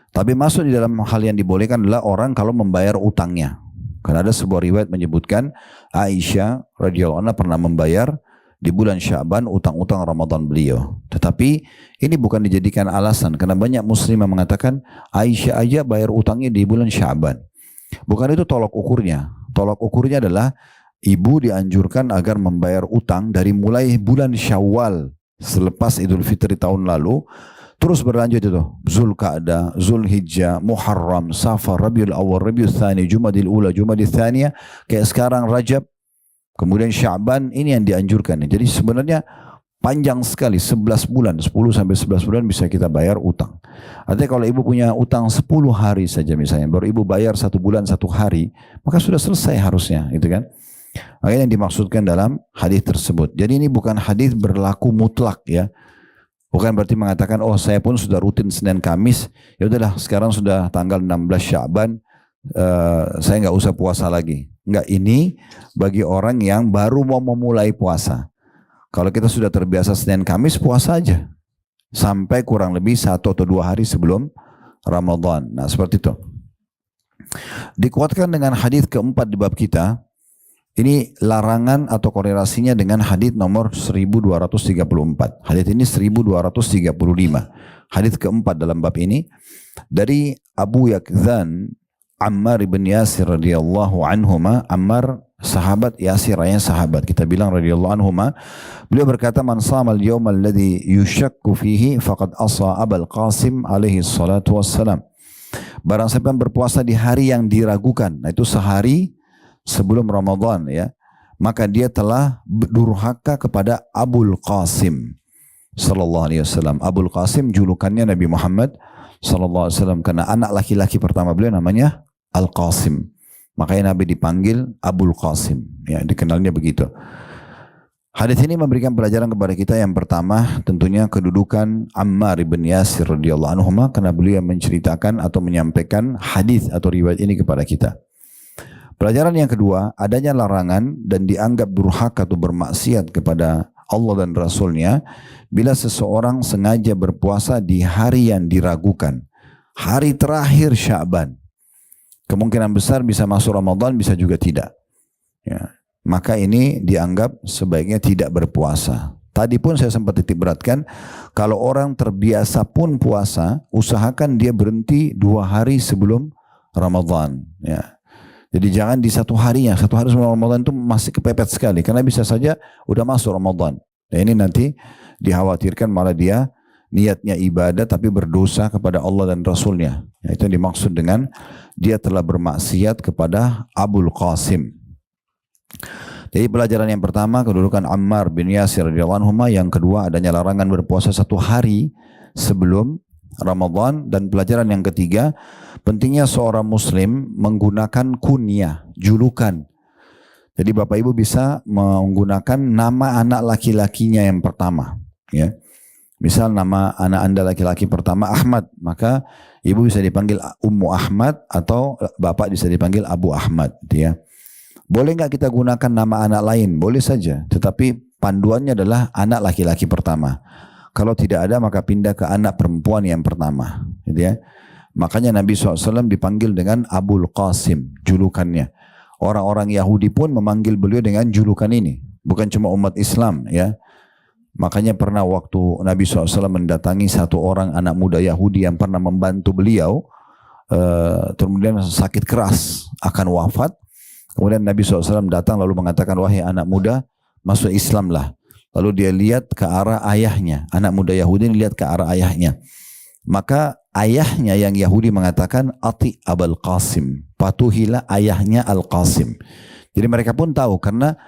Tapi masuk di dalam hal yang dibolehkan adalah orang kalau membayar utangnya. Karena ada sebuah riwayat menyebutkan Aisyah radhiyallahu anha pernah membayar di bulan Sya'ban utang-utang Ramadan beliau. Tetapi ini bukan dijadikan alasan, karena banyak muslim yang mengatakan Aisyah aja bayar utangnya di bulan Sya'ban. Bukan itu tolok ukurnya. Tolok ukurnya adalah ibu dianjurkan agar membayar utang dari mulai bulan Syawal selepas Idul Fitri tahun lalu, terus berlanjut itu Zulqa'dah, Zulhijjah, Muharram, Safar, Rabiul Awwal, Rabiul Tsani, Jumadil Ula, Jumadil Tsaniyah, kayak sekarang Rajab, kemudian Sya'ban, ini yang dianjurkan. Jadi sebenarnya panjang sekali, 11 bulan, 10 sampai 11 bulan bisa kita bayar utang. Artinya kalau ibu punya utang 10 hari saja misalnya, baru ibu bayar 1 bulan 1 hari, maka sudah selesai harusnya, gitu kan? Makanya yang dimaksudkan dalam hadis tersebut. Jadi ini bukan hadis berlaku mutlak ya. Bukan berarti mengatakan, oh saya pun sudah rutin Senin Kamis, ya udahlah sekarang sudah tanggal 16 Sya'ban, saya nggak usah puasa lagi. Enggak, ini bagi orang yang baru mau memulai puasa. Kalau kita sudah terbiasa Senin Kamis, puasa aja. Sampai kurang lebih 1 atau 2 hari sebelum Ramadan. Nah seperti itu. Dikuatkan dengan hadis keempat di bab kita. Ini larangan atau korelasinya dengan hadis nomor 1234. Hadis ini 1235. Hadis keempat dalam bab ini dari Abu Yakzan Ammar bin Yasir radhiyallahu anhuma. Ammar sahabat, Yasir ayah sahabat. Kita bilang radhiyallahu anhuma. Beliau berkata, "Man shama al-yawm alladhi yushakku fihi faqad asa Abul Qasim alaihi salatu wassalam." Barang siapa yang berpuasa di hari yang diragukan, nah itu sehari sebelum Ramadan ya, maka dia telah durhaka kepada Abul Qasim sallallahu alaihi wasallam. Abul Qasim julukannya Nabi Muhammad sallallahu alaihi wasallam, karena anak laki-laki pertama beliau namanya Al Qasim. Makanya Nabi dipanggil Abul Qasim, ya dikenalnya begitu. Hadis ini memberikan pelajaran kepada kita. Yang pertama tentunya kedudukan Ammar bin Yasir radhiyallahu anhu, karena beliau menceritakan atau menyampaikan hadis atau riwayat ini kepada kita. Pelajaran yang kedua, adanya larangan dan dianggap durhaka atau bermaksiat kepada Allah dan Rasulnya bila seseorang sengaja berpuasa di hari yang diragukan, hari terakhir Sya'ban. Kemungkinan besar bisa masuk Ramadan, bisa juga tidak. Ya. maka ini dianggap sebaiknya tidak berpuasa. Tadi pun saya sempat titik beratkan, kalau orang terbiasa pun puasa, usahakan dia berhenti 2 hari sebelum Ramadan. Ya. Jadi jangan di satu hari sebelum Ramadan itu masih kepepet sekali, karena bisa saja udah masuk Ramadan. Nah, ini nanti dikhawatirkan malah dia niatnya ibadah tapi berdosa kepada Allah dan Rasulnya. Ya, itu yang dimaksud dengan dia telah bermaksiat kepada Abul Qasim. Jadi pelajaran yang pertama kedudukan Ammar bin Yasir radhiyallahu anhu, yang kedua adanya larangan berpuasa 1 hari sebelum Ramadan, dan pelajaran yang ketiga pentingnya seorang muslim menggunakan kunyah, julukan. Jadi Bapak Ibu bisa menggunakan nama anak laki-lakinya yang pertama, ya. Misal nama anak Anda laki-laki pertama Ahmad, maka ibu bisa dipanggil Ummu Ahmad atau bapak bisa dipanggil Abu Ahmad, ya. Boleh nggak kita gunakan nama anak lain? Boleh saja, tetapi panduannya adalah anak laki-laki pertama. Kalau tidak ada maka pindah ke anak perempuan yang pertama, gitu ya. Makanya Nabi SAW dipanggil dengan Abul Qasim, julukannya. Orang-orang Yahudi pun memanggil beliau dengan julukan ini, bukan cuma umat Islam, ya. Makanya pernah waktu Nabi SAW mendatangi satu orang anak muda Yahudi yang pernah membantu beliau, kemudian sakit keras akan wafat. Kemudian Nabi SAW datang lalu mengatakan, wahai anak muda, masuk Islamlah. Lalu dia lihat ke arah ayahnya. Anak muda Yahudi ini lihat ke arah ayahnya. Maka ayahnya yang Yahudi mengatakan, ati Abul Qasim, patuhilah ayahnya Al-Qasim. Jadi mereka pun tahu, karena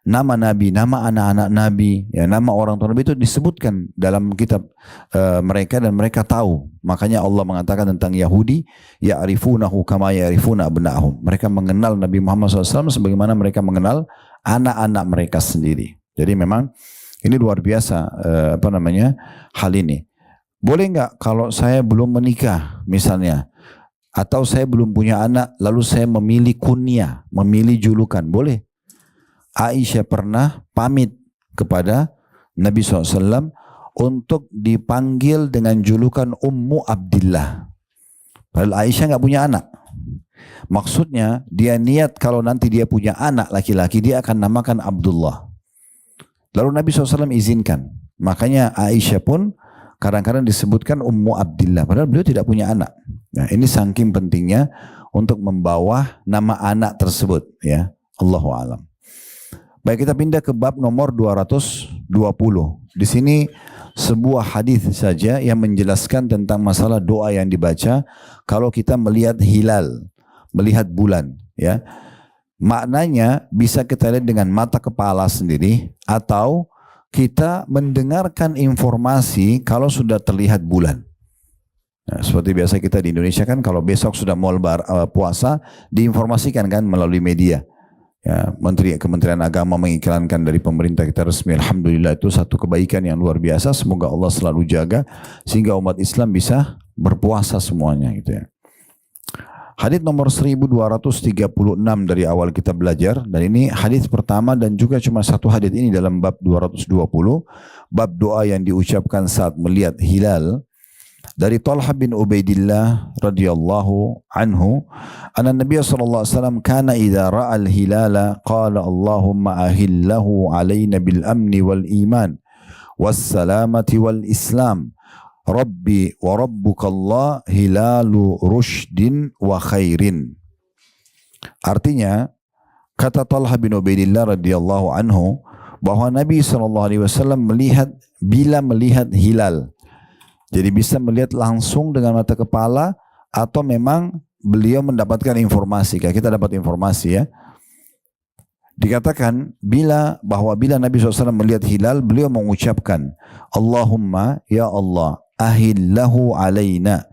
nama Nabi, nama anak-anak Nabi, ya, nama orang tua Nabi itu disebutkan dalam kitab mereka, dan mereka tahu. Makanya Allah mengatakan tentang Yahudi, ya'rifunahu kama ya'rifuna abna'ahum. Mereka mengenal Nabi Muhammad SAW sebagaimana mereka mengenal anak-anak mereka sendiri. Jadi memang ini luar biasa hal ini. Boleh nggak kalau saya belum menikah misalnya, atau saya belum punya anak, lalu saya memilih kunyah, memilih julukan, boleh. Aisyah pernah pamit kepada Nabi SAW untuk dipanggil dengan julukan Ummu Abdillah. Padahal Aisyah nggak punya anak. Maksudnya dia niat kalau nanti dia punya anak laki-laki, dia akan namakan Abdullah. Lalu Nabi SAW izinkan. Makanya Aisyah pun kadang-kadang disebutkan Ummu Abdillah, padahal beliau tidak punya anak. Nah, ini saking pentingnya untuk membawa nama anak tersebut, ya. Allahu a'lam. Baik, kita pindah ke bab nomor 220. Di sini sebuah hadis saja yang menjelaskan tentang masalah doa yang dibaca kalau kita melihat hilal, melihat bulan, ya. Maknanya bisa kita lihat dengan mata kepala sendiri, atau kita mendengarkan informasi kalau sudah terlihat bulan. Nah, seperti biasa kita di Indonesia kan, kalau besok sudah mau puasa, diinformasikan kan melalui media. Ya, Kementerian Agama mengiklankan dari pemerintah kita resmi. Alhamdulillah, itu satu kebaikan yang luar biasa. Semoga Allah selalu jaga sehingga umat Islam bisa berpuasa semuanya, gitu ya. Hadis nomor 1236 dari awal kita belajar, dan ini hadis pertama dan juga cuma satu hadis ini dalam bab 220, bab doa yang diucapkan saat melihat hilal. Dari Talha bin Ubaidillah radhiyallahu anhu, anna Nabiy sallallahu alaihi wasallam kana idza ra'al hilala qala Allahumma ahillahu alaina bil amni wal iman was salamati wal islam. Rabbi wa rabbukallah hilalu rushdin wa khairin. Artinya, kata Talha bin Ubaidillah radhiyallahu anhu, bahwa Nabi SAW bila melihat hilal. Jadi bisa melihat langsung dengan mata kepala, atau memang beliau mendapatkan informasi. Kayak kita dapat informasi, ya. Dikatakan bahwa bila Nabi SAW melihat hilal, beliau mengucapkan, Allahumma, ya Allah, ahillahu alaina,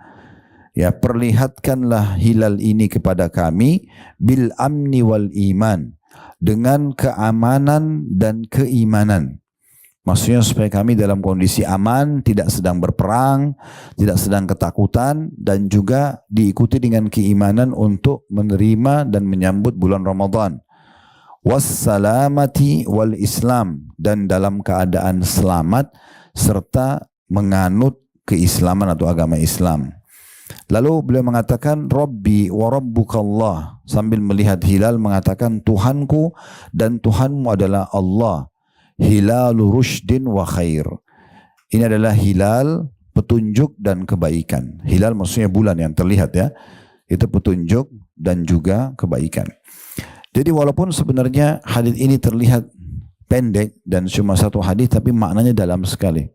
ya, perlihatkanlah hilal ini kepada kami, bil amni wal iman, dengan keamanan dan keimanan. Maksudnya supaya kami dalam kondisi aman, tidak sedang berperang, tidak sedang ketakutan, dan juga diikuti dengan keimanan untuk menerima dan menyambut bulan Ramadan. Wassalamati wal islam, dan dalam keadaan selamat serta menganut keislaman atau agama Islam. Lalu beliau mengatakan Rabbi wa Rabbukallah, sambil melihat hilal mengatakan Tuhanku dan Tuhanmu adalah Allah. Hilalu rusydin wa khair. Ini adalah hilal petunjuk dan kebaikan. Hilal maksudnya bulan yang terlihat ya. Itu petunjuk dan juga kebaikan. Jadi walaupun sebenarnya hadis ini terlihat pendek dan cuma satu hadis, tapi maknanya dalam sekali.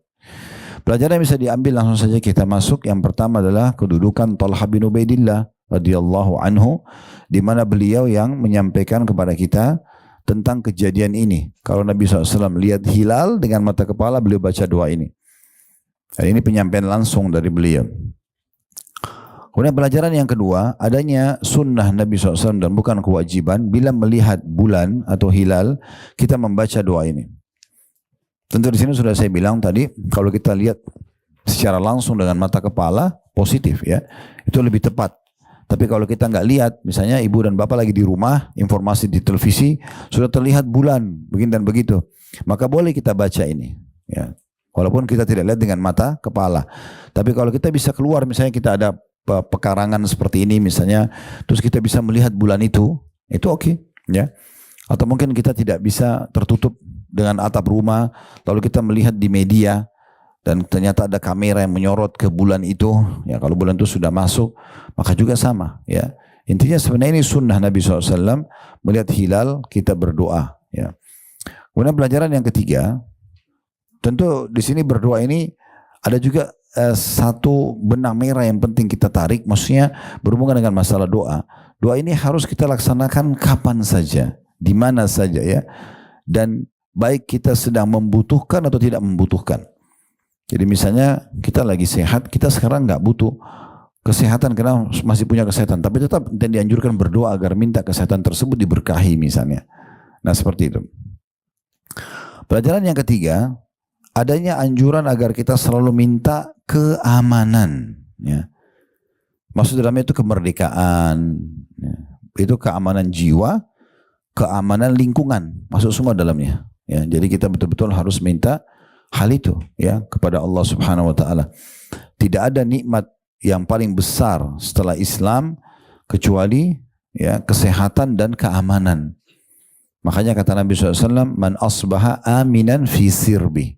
Pelajaran yang bisa diambil langsung saja kita masuk. Yang pertama adalah kedudukan Talha bin Ubaidillah radhiyallahu anhu, di mana beliau yang menyampaikan kepada kita tentang kejadian ini. Kalau Nabi SAW lihat hilal dengan mata kepala, beliau baca doa ini. Dan ini penyampaian langsung dari beliau. Kemudian pelajaran yang kedua, adanya sunnah Nabi SAW dan bukan kewajiban bila melihat bulan atau hilal kita membaca doa ini. Tentu di sini sudah saya bilang tadi, kalau kita lihat secara langsung dengan mata kepala, positif ya, itu lebih tepat. Tapi kalau kita nggak lihat, misalnya ibu dan bapak lagi di rumah, informasi di televisi sudah terlihat bulan begini dan begitu, maka boleh kita baca ini. Ya, walaupun kita tidak lihat dengan mata kepala. Tapi kalau kita bisa keluar, misalnya kita ada pekarangan seperti ini, misalnya, terus kita bisa melihat bulan itu oke, ya. Atau mungkin kita tidak bisa tertutup dengan atap rumah, lalu kita melihat di media dan ternyata ada kamera yang menyorot ke bulan itu, ya kalau bulan itu sudah masuk, maka juga sama, ya. Intinya sebenarnya ini sunnah Nabi SAW, melihat hilal kita berdoa, ya. Kemudian pelajaran yang ketiga, tentu di sini berdoa ini ada juga satu benang merah yang penting kita tarik, maksudnya berhubungan dengan masalah doa. Doa ini harus kita laksanakan kapan saja, di mana saja ya, dan baik kita sedang membutuhkan atau tidak membutuhkan. Jadi misalnya kita lagi sehat, kita sekarang nggak butuh kesehatan karena masih punya kesehatan, tapi tetap dianjurkan berdoa agar minta kesehatan tersebut diberkahi misalnya. Nah seperti itu. Pelajaran yang ketiga, adanya anjuran agar kita selalu minta keamanan. Ya. Maksud dalamnya itu kemerdekaan, ya. Itu keamanan jiwa, keamanan lingkungan, masuk semua dalamnya. Ya, jadi kita betul-betul harus minta hal itu ya kepada Allah Subhanahu Wa Taala. Tidak ada nikmat yang paling besar setelah Islam kecuali ya kesehatan dan keamanan. Makanya kata Nabi SAW, man asbaha aminan fi sirbi.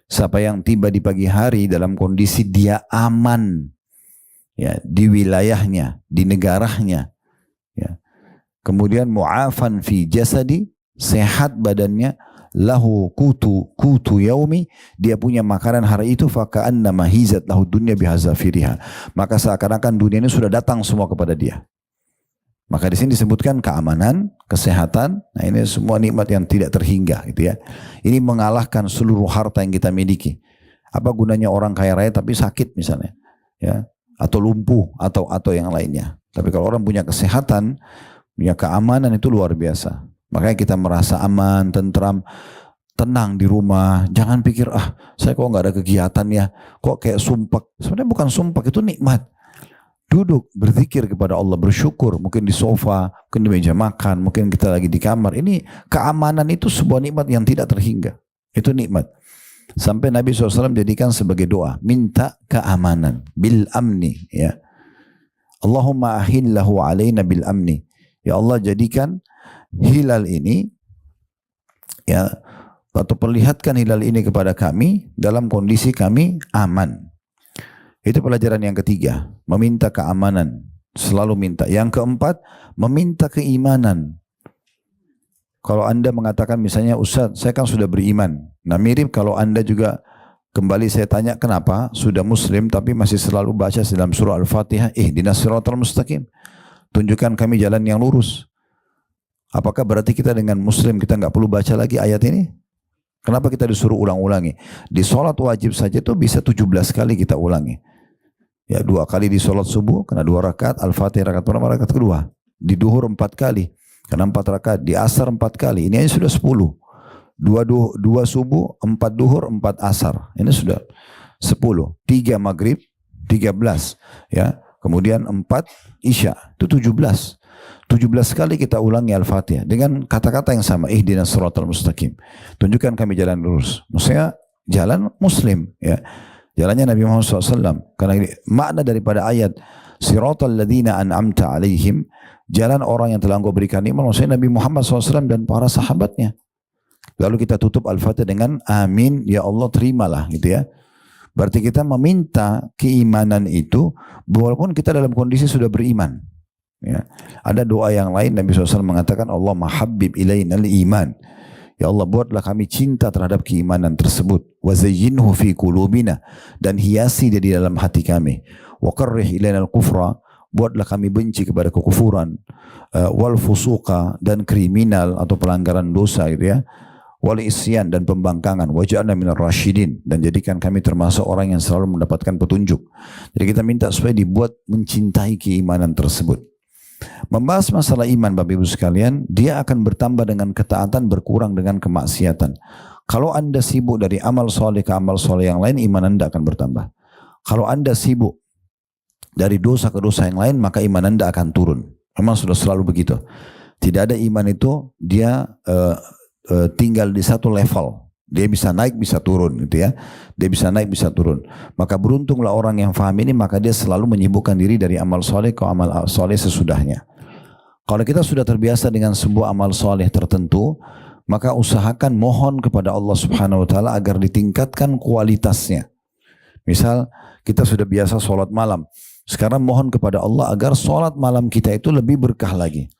Siapa yang tiba di pagi hari dalam kondisi dia aman ya di wilayahnya, di negaranya, ya. Kemudian mu'afan fi jasadi, sehat badannya, lahu kutu yaumi, dia punya makanan hari itu, faka'annama hizat lahu dunya bihazafiriha, maka seakan-akan dunia ini sudah datang semua kepada dia. Maka di sini disebutkan keamanan, kesehatan. Nah ini semua nikmat yang tidak terhingga, gitu ya. Ini mengalahkan seluruh harta yang kita miliki. Apa gunanya orang kaya raya tapi sakit misalnya, ya, atau lumpuh atau yang lainnya. Tapi kalau orang punya kesehatan, punya keamanan, itu luar biasa. Makanya kita merasa aman, tentram, tenang di rumah. Jangan pikir saya kok nggak ada kegiatan ya, kok kayak sumpek. Sebenarnya bukan sumpek, itu nikmat. Duduk, berzikir kepada Allah, bersyukur, mungkin di sofa, mungkin di meja makan, mungkin kita lagi di kamar. Ini keamanan itu sebuah nikmat yang tidak terhingga. Itu nikmat. Sampai Nabi SAW jadikan sebagai doa, minta keamanan, bil amni. Ya. Allahumma ahillahu alaina bil amni. Ya Allah, jadikan hilal ini, ya, atau perlihatkan hilal ini kepada kami dalam kondisi kami aman. Itu pelajaran yang ketiga, meminta keamanan, selalu minta. Yang keempat, meminta keimanan. Kalau Anda mengatakan misalnya, Ustaz, saya kan sudah beriman. Nah mirip kalau Anda juga, kembali saya tanya, kenapa sudah muslim tapi masih selalu baca dalam surah Al-Fatihah, ihdinas siratal mustaqim, tunjukkan kami jalan yang lurus. Apakah berarti kita dengan muslim kita nggak perlu baca lagi ayat ini? Kenapa kita disuruh ulang-ulangi? Di sholat wajib saja itu bisa 17 kali kita ulangi. Ya, 2 kali di sholat subuh, kena 2 rakaat, Al-Fatihah rakaat pertama, rakaat kedua. Di duhur 4 kali, kena 4 rakaat. Di asar 4 kali, ini aja sudah 10. 2 subuh, 4 duhur, 4 asar. Ini sudah 10. 3 maghrib, 13. Ya. Kemudian 4 isya, itu 17. 17 kali kita ulangi Al-Fatihah dengan kata-kata yang sama, ihdinas siratal mustaqim, tunjukkan kami jalan lurus. Maksudnya jalan muslim, ya. Jalannya Nabi Muhammad SAW. Karena makna daripada ayat siratal ladzina an'amta alaihim, jalan orang yang telah engkau berikan nikmat, maksudnya Nabi Muhammad SAW dan para sahabatnya. Lalu kita tutup Al-Fatihah dengan amin, ya Allah terimalah, gitu ya. Berarti kita meminta keimanan itu walaupun kita dalam kondisi sudah beriman. Ya. Ada doa yang lain Nabi SAW mengatakan, Allah mahabbib ilainal iman. Ya Allah, buatlah kami cinta terhadap keimanan tersebut. Wa zayyinhu fi qulubina, dan hiasi dia di dalam hati kami. Wa karrih ilainal kufra, buatlah kami benci kepada kekufuran. Wal fusuqa, dan kriminal atau pelanggaran dosa, gitu ya. Wal isyan, dan pembangkangan. Waj'alna minar rasyidin, dan jadikan kami termasuk orang yang selalu mendapatkan petunjuk. Jadi kita minta supaya dibuat mencintai keimanan tersebut. Membahas masalah iman Bapak Ibu sekalian, dia akan bertambah dengan ketaatan, berkurang dengan kemaksiatan. Kalau Anda sibuk dari amal soleh ke amal soleh yang lain, iman Anda akan bertambah. Kalau Anda sibuk dari dosa ke dosa yang lain, maka iman Anda akan turun. Memang sudah selalu begitu. Tidak ada iman itu dia tinggal di satu level. Dia bisa naik, bisa turun, gitu ya. Dia bisa naik, bisa turun. Maka beruntunglah orang yang faham ini, maka dia selalu menyibukkan diri dari amal soleh ke amal soleh sesudahnya. Kalau kita sudah terbiasa dengan sebuah amal soleh tertentu, maka usahakan mohon kepada Allah Subhanahu Wa Taala agar ditingkatkan kualitasnya. Misal kita sudah biasa sholat malam, sekarang mohon kepada Allah agar sholat malam kita itu lebih berkah lagi.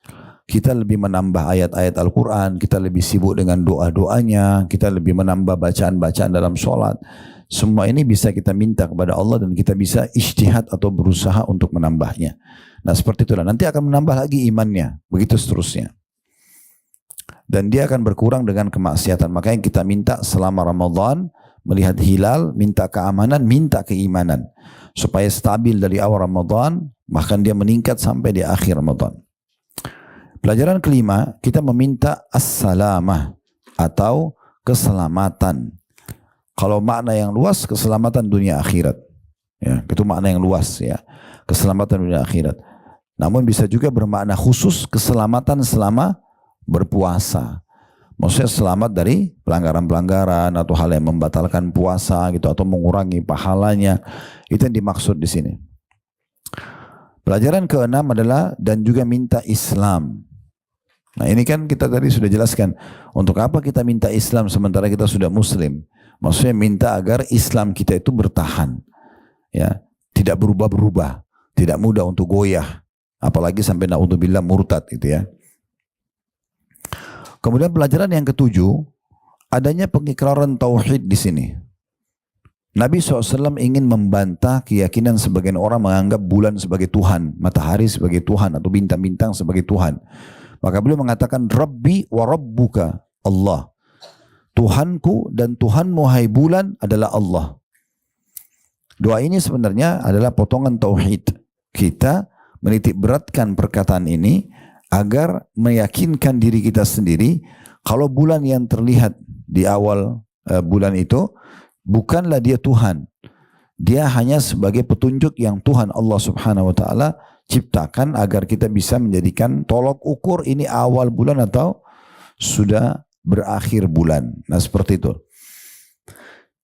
Kita lebih menambah ayat-ayat Al-Quran, kita lebih sibuk dengan doa-doanya, kita lebih menambah bacaan-bacaan dalam sholat. Semua ini bisa kita minta kepada Allah dan kita bisa ijtihad atau berusaha untuk menambahnya. Nah seperti itulah, nanti akan menambah lagi imannya, begitu seterusnya. Dan dia akan berkurang dengan kemaksiatan. Makanya kita minta selama Ramadan, melihat hilal, minta keamanan, minta keimanan. Supaya stabil dari awal Ramadan, bahkan dia meningkat sampai di akhir Ramadan. Pelajaran kelima, kita meminta as-salamah atau keselamatan. Kalau makna yang luas, keselamatan dunia akhirat. Ya, itu makna yang luas ya, keselamatan dunia akhirat. Namun bisa juga bermakna khusus keselamatan selama berpuasa. Maksudnya selamat dari pelanggaran-pelanggaran atau hal yang membatalkan puasa gitu atau mengurangi pahalanya. Itu yang dimaksud di sini. Pelajaran keenam adalah dan juga minta Islam. Nah ini kan kita tadi sudah jelaskan, untuk apa kita minta Islam sementara kita sudah Muslim? Maksudnya minta agar Islam kita itu bertahan, ya, tidak berubah-berubah, tidak mudah untuk goyah, apalagi sampai naudzubillah murtad gitu ya. Kemudian pelajaran yang ketujuh, adanya pengikraran tauhid di sini. Nabi SAW ingin membantah keyakinan sebagian orang menganggap bulan sebagai Tuhan, matahari sebagai Tuhan, atau bintang-bintang sebagai Tuhan. Maka beliau mengatakan, Rabbi wa Rabbuka Allah. Tuhanku dan Tuhanmu hai bulan adalah Allah. Doa ini sebenarnya adalah potongan tauhid. Kita menitik beratkan perkataan ini agar meyakinkan diri kita sendiri kalau bulan yang terlihat di awal bulan itu bukanlah dia Tuhan. Dia hanya sebagai petunjuk yang Tuhan Allah Subhanahu Wa Taala ciptakan agar kita bisa menjadikan tolok ukur ini awal bulan atau sudah berakhir bulan. Nah seperti itu.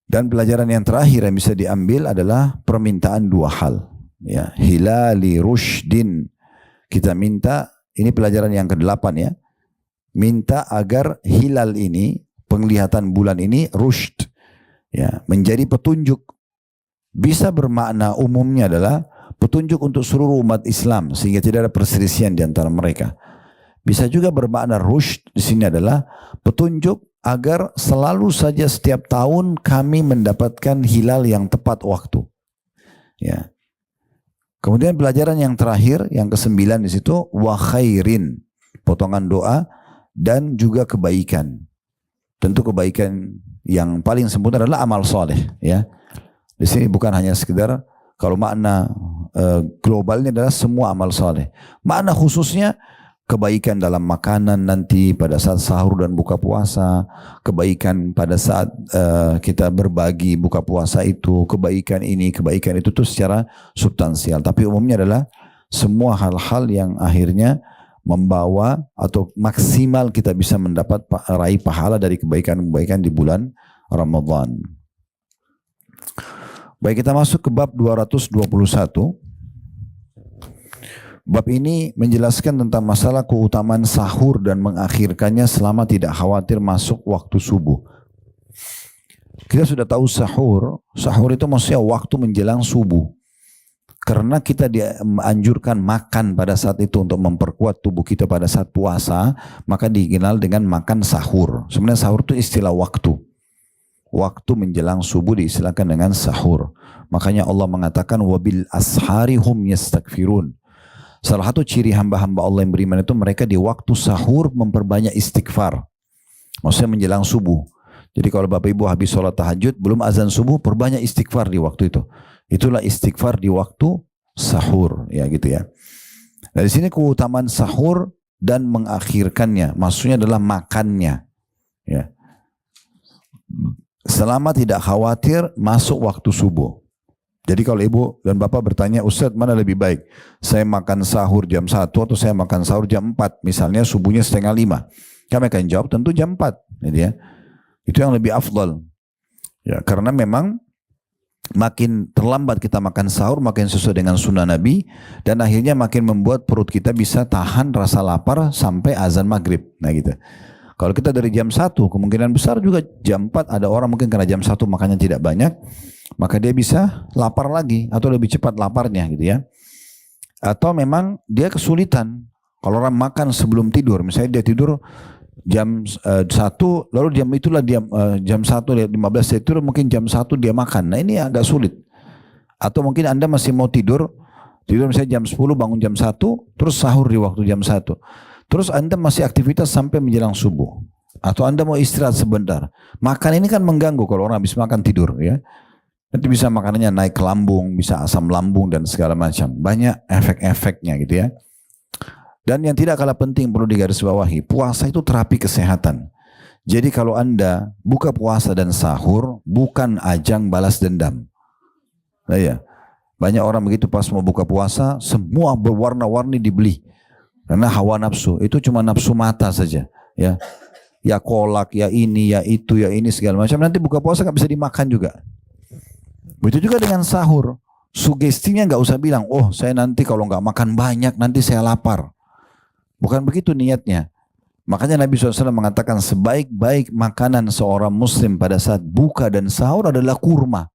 Dan pelajaran yang terakhir yang bisa diambil adalah permintaan dua hal. Ya, hilali rushdin. Kita minta, ini pelajaran yang ke-8 ya. Minta agar hilal ini, penglihatan bulan ini rushd. Ya, menjadi petunjuk. Bisa bermakna umumnya adalah petunjuk untuk seluruh umat Islam sehingga tidak ada perselisihan di antara mereka. Bisa juga bermakna rushd di sini adalah petunjuk agar selalu saja setiap tahun kami mendapatkan hilal yang tepat waktu. Ya. Kemudian pelajaran yang terakhir yang ke-9 di situ wa khairin, potongan doa dan juga kebaikan. Tentu kebaikan yang paling sempurna adalah amal soleh. Ya. Di sini bukan hanya sekedar, kalau makna globalnya adalah semua amal soleh. Makna khususnya kebaikan dalam makanan nanti pada saat sahur dan buka puasa, kebaikan pada saat kita berbagi buka puasa itu, kebaikan ini, kebaikan itu tuh secara substansial. Tapi umumnya adalah semua hal-hal yang akhirnya membawa atau maksimal kita bisa mendapat raih pahala dari kebaikan-kebaikan di bulan Ramadan. Baik, kita masuk ke bab 221. Bab ini menjelaskan tentang masalah keutamaan sahur dan mengakhirkannya selama tidak khawatir masuk waktu subuh. Kita sudah tahu sahur itu maksudnya waktu menjelang subuh. Karena kita dianjurkan makan pada saat itu untuk memperkuat tubuh kita pada saat puasa, maka dikenal dengan makan sahur. Sebenarnya sahur itu istilah waktu. Waktu menjelang subuh diistilahkan dengan sahur. Makanya Allah mengatakan wabil ashari hum yastaghfirun. Salah satu ciri hamba-hamba Allah yang beriman itu mereka di waktu sahur memperbanyak istighfar. Maksudnya menjelang subuh. Jadi kalau Bapak Ibu habis sholat tahajud, belum azan subuh, perbanyak istighfar di waktu itu. Itulah istighfar di waktu sahur, ya gitu ya. Dari sini keutamaan sahur dan mengakhirkannya, maksudnya adalah makannya. Ya. Selama tidak khawatir masuk waktu subuh. Jadi kalau ibu dan bapak bertanya, Ustadz mana lebih baik? Saya makan sahur jam 1 atau saya makan sahur jam 4? Misalnya subuhnya 4:30. Kami akan jawab tentu jam 4. Jadi ya, itu yang lebih afdal. Ya, karena memang makin terlambat kita makan sahur, makin sesuai dengan sunnah Nabi, dan akhirnya makin membuat perut kita bisa tahan rasa lapar sampai azan maghrib. Nah gitu. Kalau kita dari jam 1, kemungkinan besar juga jam 4 ada orang mungkin karena jam 1 makannya tidak banyak, maka dia bisa lapar lagi atau lebih cepat laparnya gitu ya. Atau memang dia kesulitan. Kalau orang makan sebelum tidur, misalnya dia tidur jam 1, lalu jam 1:15 dia tidur, mungkin jam 1 dia makan. Nah ini agak sulit. Atau mungkin Anda masih mau tidur misalnya jam 10, bangun jam 1, terus sahur di waktu jam 1. Terus Anda masih aktivitas sampai menjelang subuh. Atau Anda mau istirahat sebentar. Makan ini kan mengganggu kalau orang habis makan tidur ya. Nanti bisa makanannya naik ke lambung, bisa asam lambung dan segala macam. Banyak efek-efeknya gitu ya. Dan yang tidak kalah penting perlu digarisbawahi, puasa itu terapi kesehatan. Jadi kalau Anda buka puasa dan sahur, bukan ajang balas dendam. Nah ya, banyak orang begitu pas mau buka puasa, semua berwarna-warni dibeli. Karena hawa nafsu, itu cuma nafsu mata saja. Ya, ya kolak, ya ini, ya itu, ya ini segala macam. Nanti buka puasa nggak bisa dimakan juga. Begitu juga dengan sahur. Sugestinya nggak usah bilang, oh saya nanti kalau nggak makan banyak nanti saya lapar. Bukan begitu niatnya. Makanya Nabi SAW mengatakan sebaik-baik makanan seorang muslim pada saat buka dan sahur adalah kurma.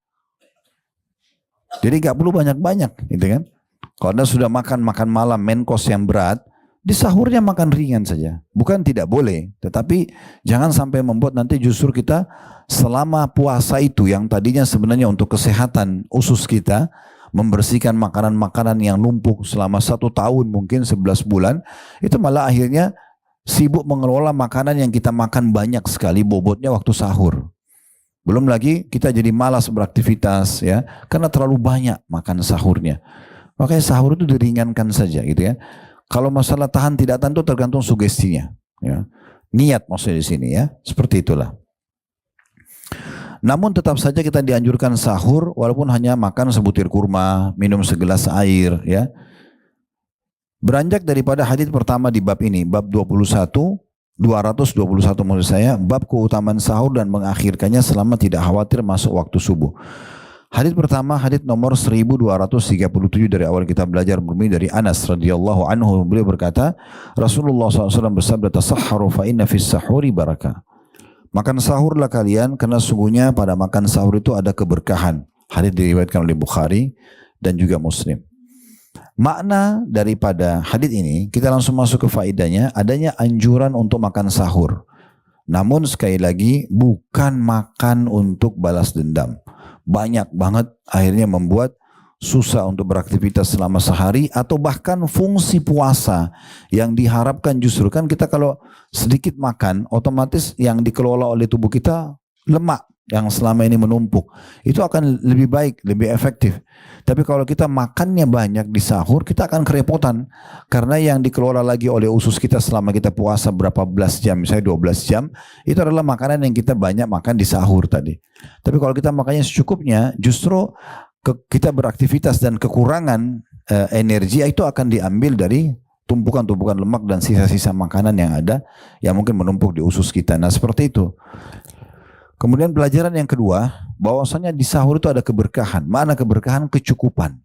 Jadi nggak perlu banyak-banyak, gitu kan? Kalau Anda sudah makan malam main course yang berat, di sahurnya makan ringan saja. Bukan tidak boleh, tetapi jangan sampai membuat nanti justru kita selama puasa itu yang tadinya sebenarnya untuk kesehatan usus kita, membersihkan makanan-makanan yang numpuk selama 1 tahun mungkin 11 bulan, itu malah akhirnya sibuk mengelola makanan yang kita makan banyak sekali bobotnya waktu sahur. Belum lagi kita jadi malas beraktivitas ya, karena terlalu banyak makan sahurnya. Makanya sahur itu diringankan saja gitu ya. Kalau masalah tahan tidak tahan itu tergantung sugestinya. Ya. Niat maksudnya di sini ya. Seperti itulah. Namun tetap saja kita dianjurkan sahur walaupun hanya makan sebutir kurma, minum segelas air. Ya. Beranjak daripada hadis pertama di bab ini, bab 221 maksud saya, bab keutamaan sahur dan mengakhirkannya selama tidak khawatir masuk waktu subuh. Hadis pertama, hadis nomor 1237 dari awal kita belajar berbunyi dari Anas radhiyallahu anhu. Beliau berkata, Rasulullah SAW bersabda, tasahharu fa inna fis sahuri barakah. Makan sahurlah kalian karena sungguhnya pada makan sahur itu ada keberkahan. Hadis diriwayatkan oleh Bukhari dan juga Muslim. Makna daripada hadis ini, kita langsung masuk ke faedahnya, adanya anjuran untuk makan sahur. Namun sekali lagi, bukan makan untuk balas dendam. Banyak banget akhirnya membuat susah untuk beraktivitas selama sehari atau bahkan fungsi puasa yang diharapkan justru kan kita kalau sedikit makan otomatis yang dikelola oleh tubuh kita lemak yang selama ini menumpuk itu akan lebih baik, lebih efektif. Tapi kalau kita makannya banyak di sahur kita akan kerepotan karena yang dikelola lagi oleh usus kita selama kita puasa berapa belas jam, misalnya 12 jam itu adalah makanan yang kita banyak makan di sahur tadi. Tapi kalau kita makannya secukupnya justru kita beraktivitas dan kekurangan energi itu akan diambil dari tumpukan-tumpukan lemak dan sisa-sisa makanan yang ada yang mungkin menumpuk di usus kita. Nah seperti itu. Kemudian pelajaran yang kedua, bahwasanya di sahur itu ada keberkahan. Makna keberkahan kecukupan.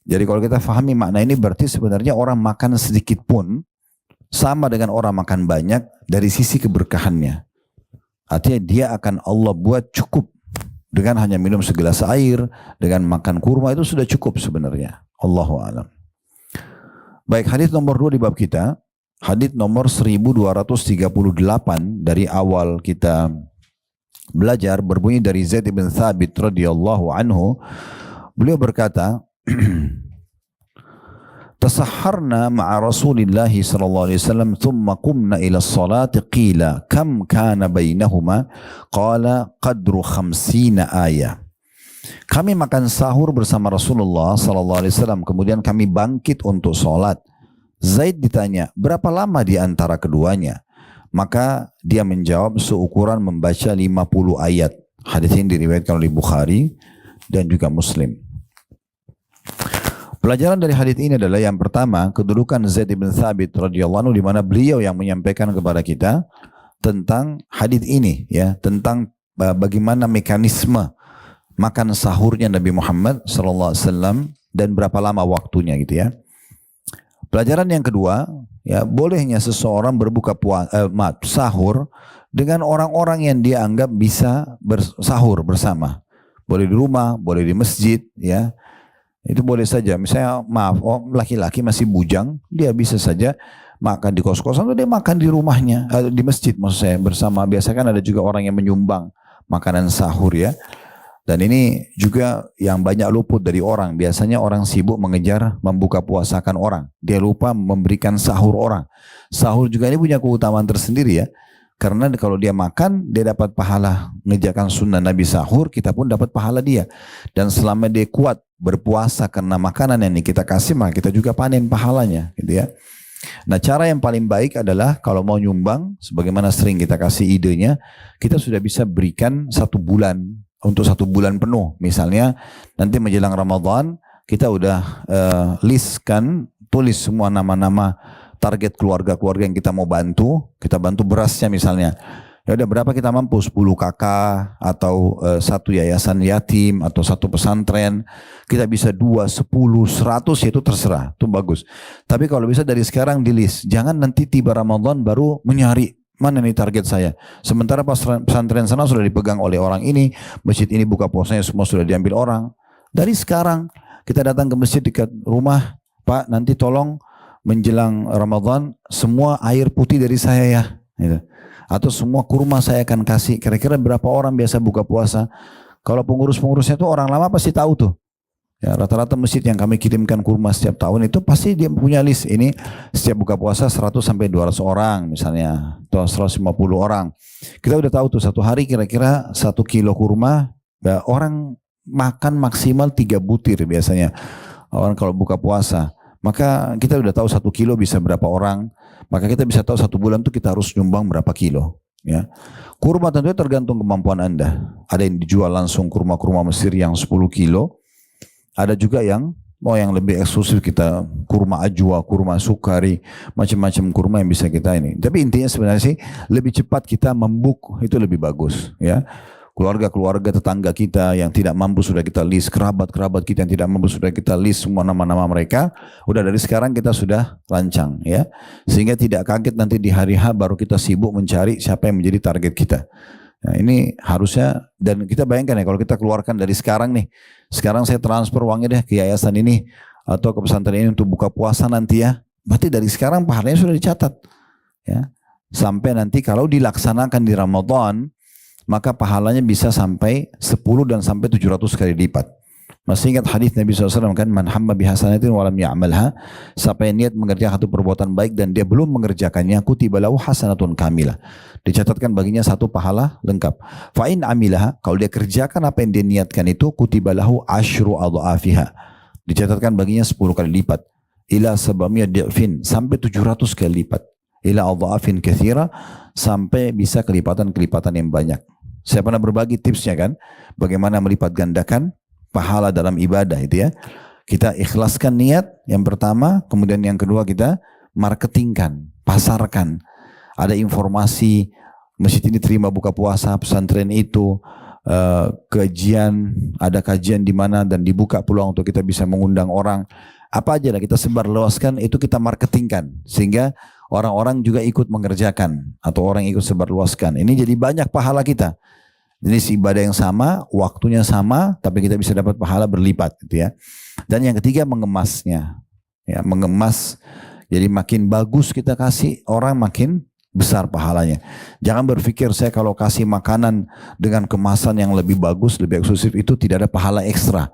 Jadi kalau kita fahami makna ini berarti sebenarnya orang makan sedikit pun sama dengan orang makan banyak dari sisi keberkahannya. Artinya dia akan Allah buat cukup. Dengan hanya minum segelas air, dengan makan kurma itu sudah cukup sebenarnya. Allahu a'lam. Baik, hadis nomor 2 di bab kita. Hadis nomor 1238 dari awal kita belajar berbunyi dari Zaid bin Thabit radhiyallahu anhu. Beliau berkata, "Tasahharna ma'a Rasulillah sallallahu alaihi wasallam thumma qumna ila as-salati qila kam kana bainahuma qala qadru 50 ayah." Kami makan sahur bersama Rasulullah sallallahu alaihi wasallam, kemudian kami bangkit untuk salat. Zaid ditanya, berapa lama di antara keduanya? Maka dia menjawab seukuran membaca 50 ayat. Hadis ini diriwayatkan oleh Bukhari dan juga Muslim. Pelajaran dari hadis ini adalah yang pertama, kedudukan Zaid bin Thabit radhiyallahu anhu di mana beliau yang menyampaikan kepada kita tentang hadis ini, ya, tentang bagaimana mekanisme makan sahurnya Nabi Muhammad sallallahu alaihi wasallam dan berapa lama waktunya gitu ya. Pelajaran yang kedua, ya, bolehnya seseorang berbuka sahur dengan orang-orang yang dia anggap bisa bersahur bersama. Boleh di rumah, boleh di masjid, ya. Itu boleh saja. Misalnya, maaf, laki-laki masih bujang, dia bisa saja makan di kos-kosan atau dia makan di rumahnya, di masjid maksud saya bersama. Biasa kan ada juga orang yang menyumbang makanan sahur, ya. Dan ini juga yang banyak luput dari orang. Biasanya orang sibuk mengejar membuka puasakan orang. Dia lupa memberikan sahur orang. Sahur juga ini punya keutamaan tersendiri, ya. Karena kalau dia makan, dia dapat pahala mengerjakan sunnah Nabi sahur, kita pun dapat pahala dia. Dan selama dia kuat berpuasa karena makanan yang kita kasih, maka kita juga panen pahalanya, gitu ya. Nah, cara yang paling baik adalah kalau mau nyumbang, sebagaimana sering kita kasih idenya, kita sudah bisa berikan 1 bulan. Untuk 1 bulan penuh, misalnya nanti menjelang Ramadan kita udah tulis semua nama-nama target keluarga-keluarga yang kita mau bantu, kita bantu berasnya misalnya. Ya udah berapa kita mampu, 10 kakak atau 1 yayasan yatim atau 1 pesantren, kita bisa 2, 10, 100 itu terserah, itu bagus. Tapi kalau bisa dari sekarang di list, jangan nanti tiba Ramadan baru menyari. Mana nih target saya? Sementara pesantren sana sudah dipegang oleh orang ini, masjid ini buka puasanya semua sudah diambil orang. Dari sekarang kita datang ke masjid dekat rumah, Pak, nanti tolong menjelang Ramadan semua air putih dari saya ya, gitu. Atau semua kurma saya akan kasih. Kira-kira berapa orang biasa buka puasa? Kalau pengurus-pengurusnya itu orang lama pasti tahu tuh. Ya, rata-rata masjid yang kami kirimkan kurma setiap tahun itu pasti dia punya list. Ini setiap buka puasa 100 sampai 200 orang misalnya, atau 150 orang. Kita udah tahu tuh satu hari kira-kira 1 kilo kurma, ya, orang makan maksimal 3 butir biasanya. Orang kalau buka puasa, maka kita udah tahu 1 kilo bisa berapa orang. Maka kita bisa tahu 1 bulan tuh kita harus nyumbang berapa kilo. Ya. Kurma tentunya tergantung kemampuan Anda. Ada yang dijual langsung kurma-kurma Mesir yang 10 kilo. Ada juga yang lebih eksklusif, kita kurma ajwa, kurma sukari, macam-macam kurma yang bisa kita ini. Tapi intinya sebenarnya sih lebih cepat kita membuk itu lebih bagus, ya. Keluarga-keluarga tetangga kita yang tidak mampu sudah kita list, kerabat-kerabat kita yang tidak mampu sudah kita list semua nama-nama mereka. Udah dari sekarang kita sudah rancang, ya. Sehingga tidak kaget nanti di hari H baru kita sibuk mencari siapa yang menjadi target kita. Nah, ini harusnya, dan kita bayangkan ya kalau kita keluarkan dari sekarang nih, sekarang saya transfer uangnya deh ke yayasan ini atau ke pesantren ini untuk buka puasa nanti ya, berarti dari sekarang pahalanya sudah dicatat, ya. Sampai nanti kalau dilaksanakan di Ramadan, maka pahalanya bisa sampai 10 dan sampai 700 kali lipat. Masih ingat hadis Nabi SAW kan, man hamma bihasanatin walam ya'malha, siapa yang niat mengerjakan satu perbuatan baik dan dia belum mengerjakannya, kutiba lahu hasanatun kamilah, dicatatkan baginya 1 pahala lengkap. Fa in amilaha, kalau dia kerjakan apa yang dia niatkan itu, kutiba lahu asyru adhaafiha, dicatatkan baginya 10 kali lipat. Ila sabamiyad di'fin, sampai 700 kali lipat. Ila adhaafin katsira, sampai bisa kelipatan-kelipatan yang banyak. Saya pernah berbagi tipsnya kan, bagaimana melipat gandakan pahala dalam ibadah itu ya. Kita ikhlaskan niat yang pertama, kemudian yang kedua kita marketingkan, pasarkan. Ada informasi masjid ini terima buka puasa, pesantren itu kajian, ada kajian di mana dan dibuka peluang untuk kita bisa mengundang orang. Apa aja lah kita sebarluaskan, itu kita marketingkan sehingga orang-orang juga ikut mengerjakan atau orang ikut sebarluaskan. Ini jadi banyak pahala kita. Jenis ibadah yang sama, waktunya sama, tapi kita bisa dapat pahala berlipat gitu ya. Dan yang ketiga mengemasnya. Ya, mengemas. Jadi makin bagus kita kasih, orang makin besar pahalanya. Jangan berpikir saya kalau kasih makanan dengan kemasan yang lebih bagus, lebih eksklusif itu tidak ada pahala ekstra.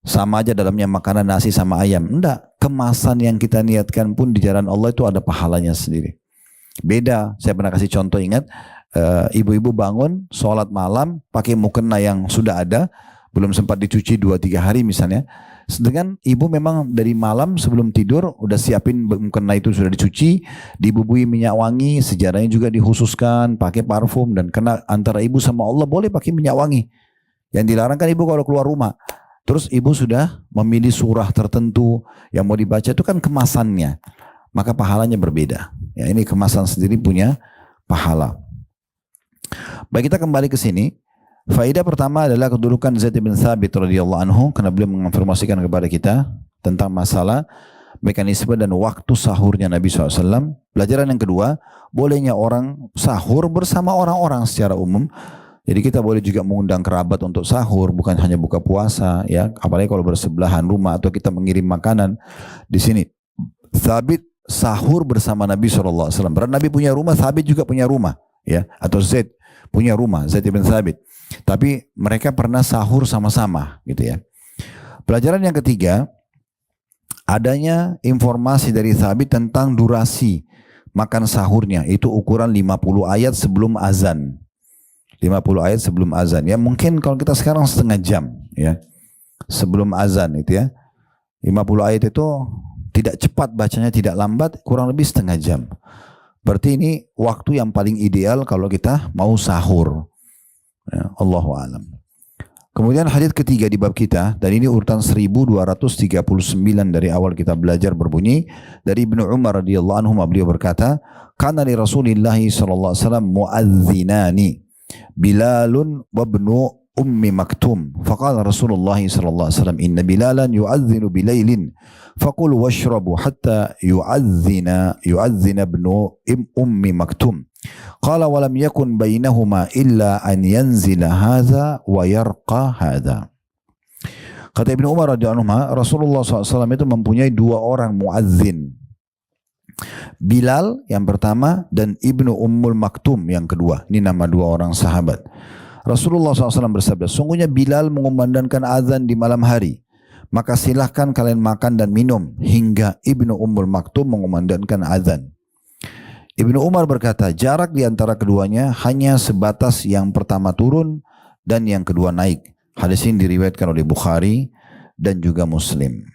Sama aja dalamnya makanan nasi sama ayam. Enggak, kemasan yang kita niatkan pun di jalan Allah itu ada pahalanya sendiri. Beda, saya pernah kasih contoh, ingat ibu-ibu bangun sholat malam pakai mukena yang sudah ada, belum sempat dicuci 2-3 hari misalnya. Sedangkan ibu memang dari malam sebelum tidur udah siapin mukena itu sudah dicuci, dibubui minyak wangi, sejarahnya juga dikhususkan, pakai parfum, dan kena antara ibu sama Allah boleh pakai minyak wangi. Yang dilarang kan ibu kalau keluar rumah. Terus ibu sudah memilih surah tertentu yang mau dibaca, itu kan kemasannya. Maka pahalanya berbeda. Ya, ini kemasan sendiri punya pahala. Baik, kita kembali ke sini. Faedah pertama adalah kedudukan Zaid bin Thabit radhiyallahu anhu, karena beliau menginformasikan kepada kita tentang masalah mekanisme dan waktu sahurnya Nabi SAW. Pelajaran yang kedua, bolehnya orang sahur bersama orang-orang secara umum. Jadi kita boleh juga mengundang kerabat untuk sahur, bukan hanya buka puasa, ya. Apalagi kalau bersebelahan rumah atau kita mengirim makanan. Di sini Thabit sahur bersama Nabi SAW. Berarti Nabi punya rumah, Thabit juga punya rumah, ya. Atau Zaid punya rumah, Zaid bin Thabit. Tapi mereka pernah sahur sama-sama, gitu ya. Pelajaran yang ketiga, adanya informasi dari Thabit tentang durasi makan sahurnya. Itu ukuran 50 ayat sebelum azan. 50 ayat sebelum azan. Ya mungkin kalau kita sekarang setengah jam, ya. Sebelum azan itu ya. 50 ayat itu tidak cepat bacanya, tidak lambat, kurang lebih setengah jam. Berarti ini waktu yang paling ideal kalau kita mau sahur. Ya, Allahu a'lam. Kemudian hadis ketiga di bab kita, dan ini urutan 1239 dari awal kita belajar, berbunyi dari Ibnu Umar radhiyallahu anhu, beliau berkata, "Kana li Rasulillah sallallahu alaihi wasallam muadzinani, Bilalun wa ibnu Ummi Maktum. Faqala Rasulullah sallallahu alaihi wasallam, inna Bilalan yu'adzinu bilailin, faqul washrabu hatta yu'adzina ibnu Ummi Maktum. Qala wa lam yakun bainahuma illa an yanzila hadha wa yarqa hadha." Kata Ibnu Umar radhiyallahu anhu, Rasulullah SAW itu mempunyai 2 orang muadzin. Bilal yang pertama dan Ibnu Ummul Maktum yang kedua. Ini nama 2 orang sahabat. Rasulullah SAW bersabda, sungguhnya Bilal mengumandangkan azan di malam hari, maka silahkan kalian makan dan minum hingga Ibnu Ummul Maktum mengumandangkan azan. Ibnu Umar berkata, jarak di antara keduanya hanya sebatas yang pertama turun dan yang kedua naik. Hadis ini diriwayatkan oleh Bukhari dan juga Muslim.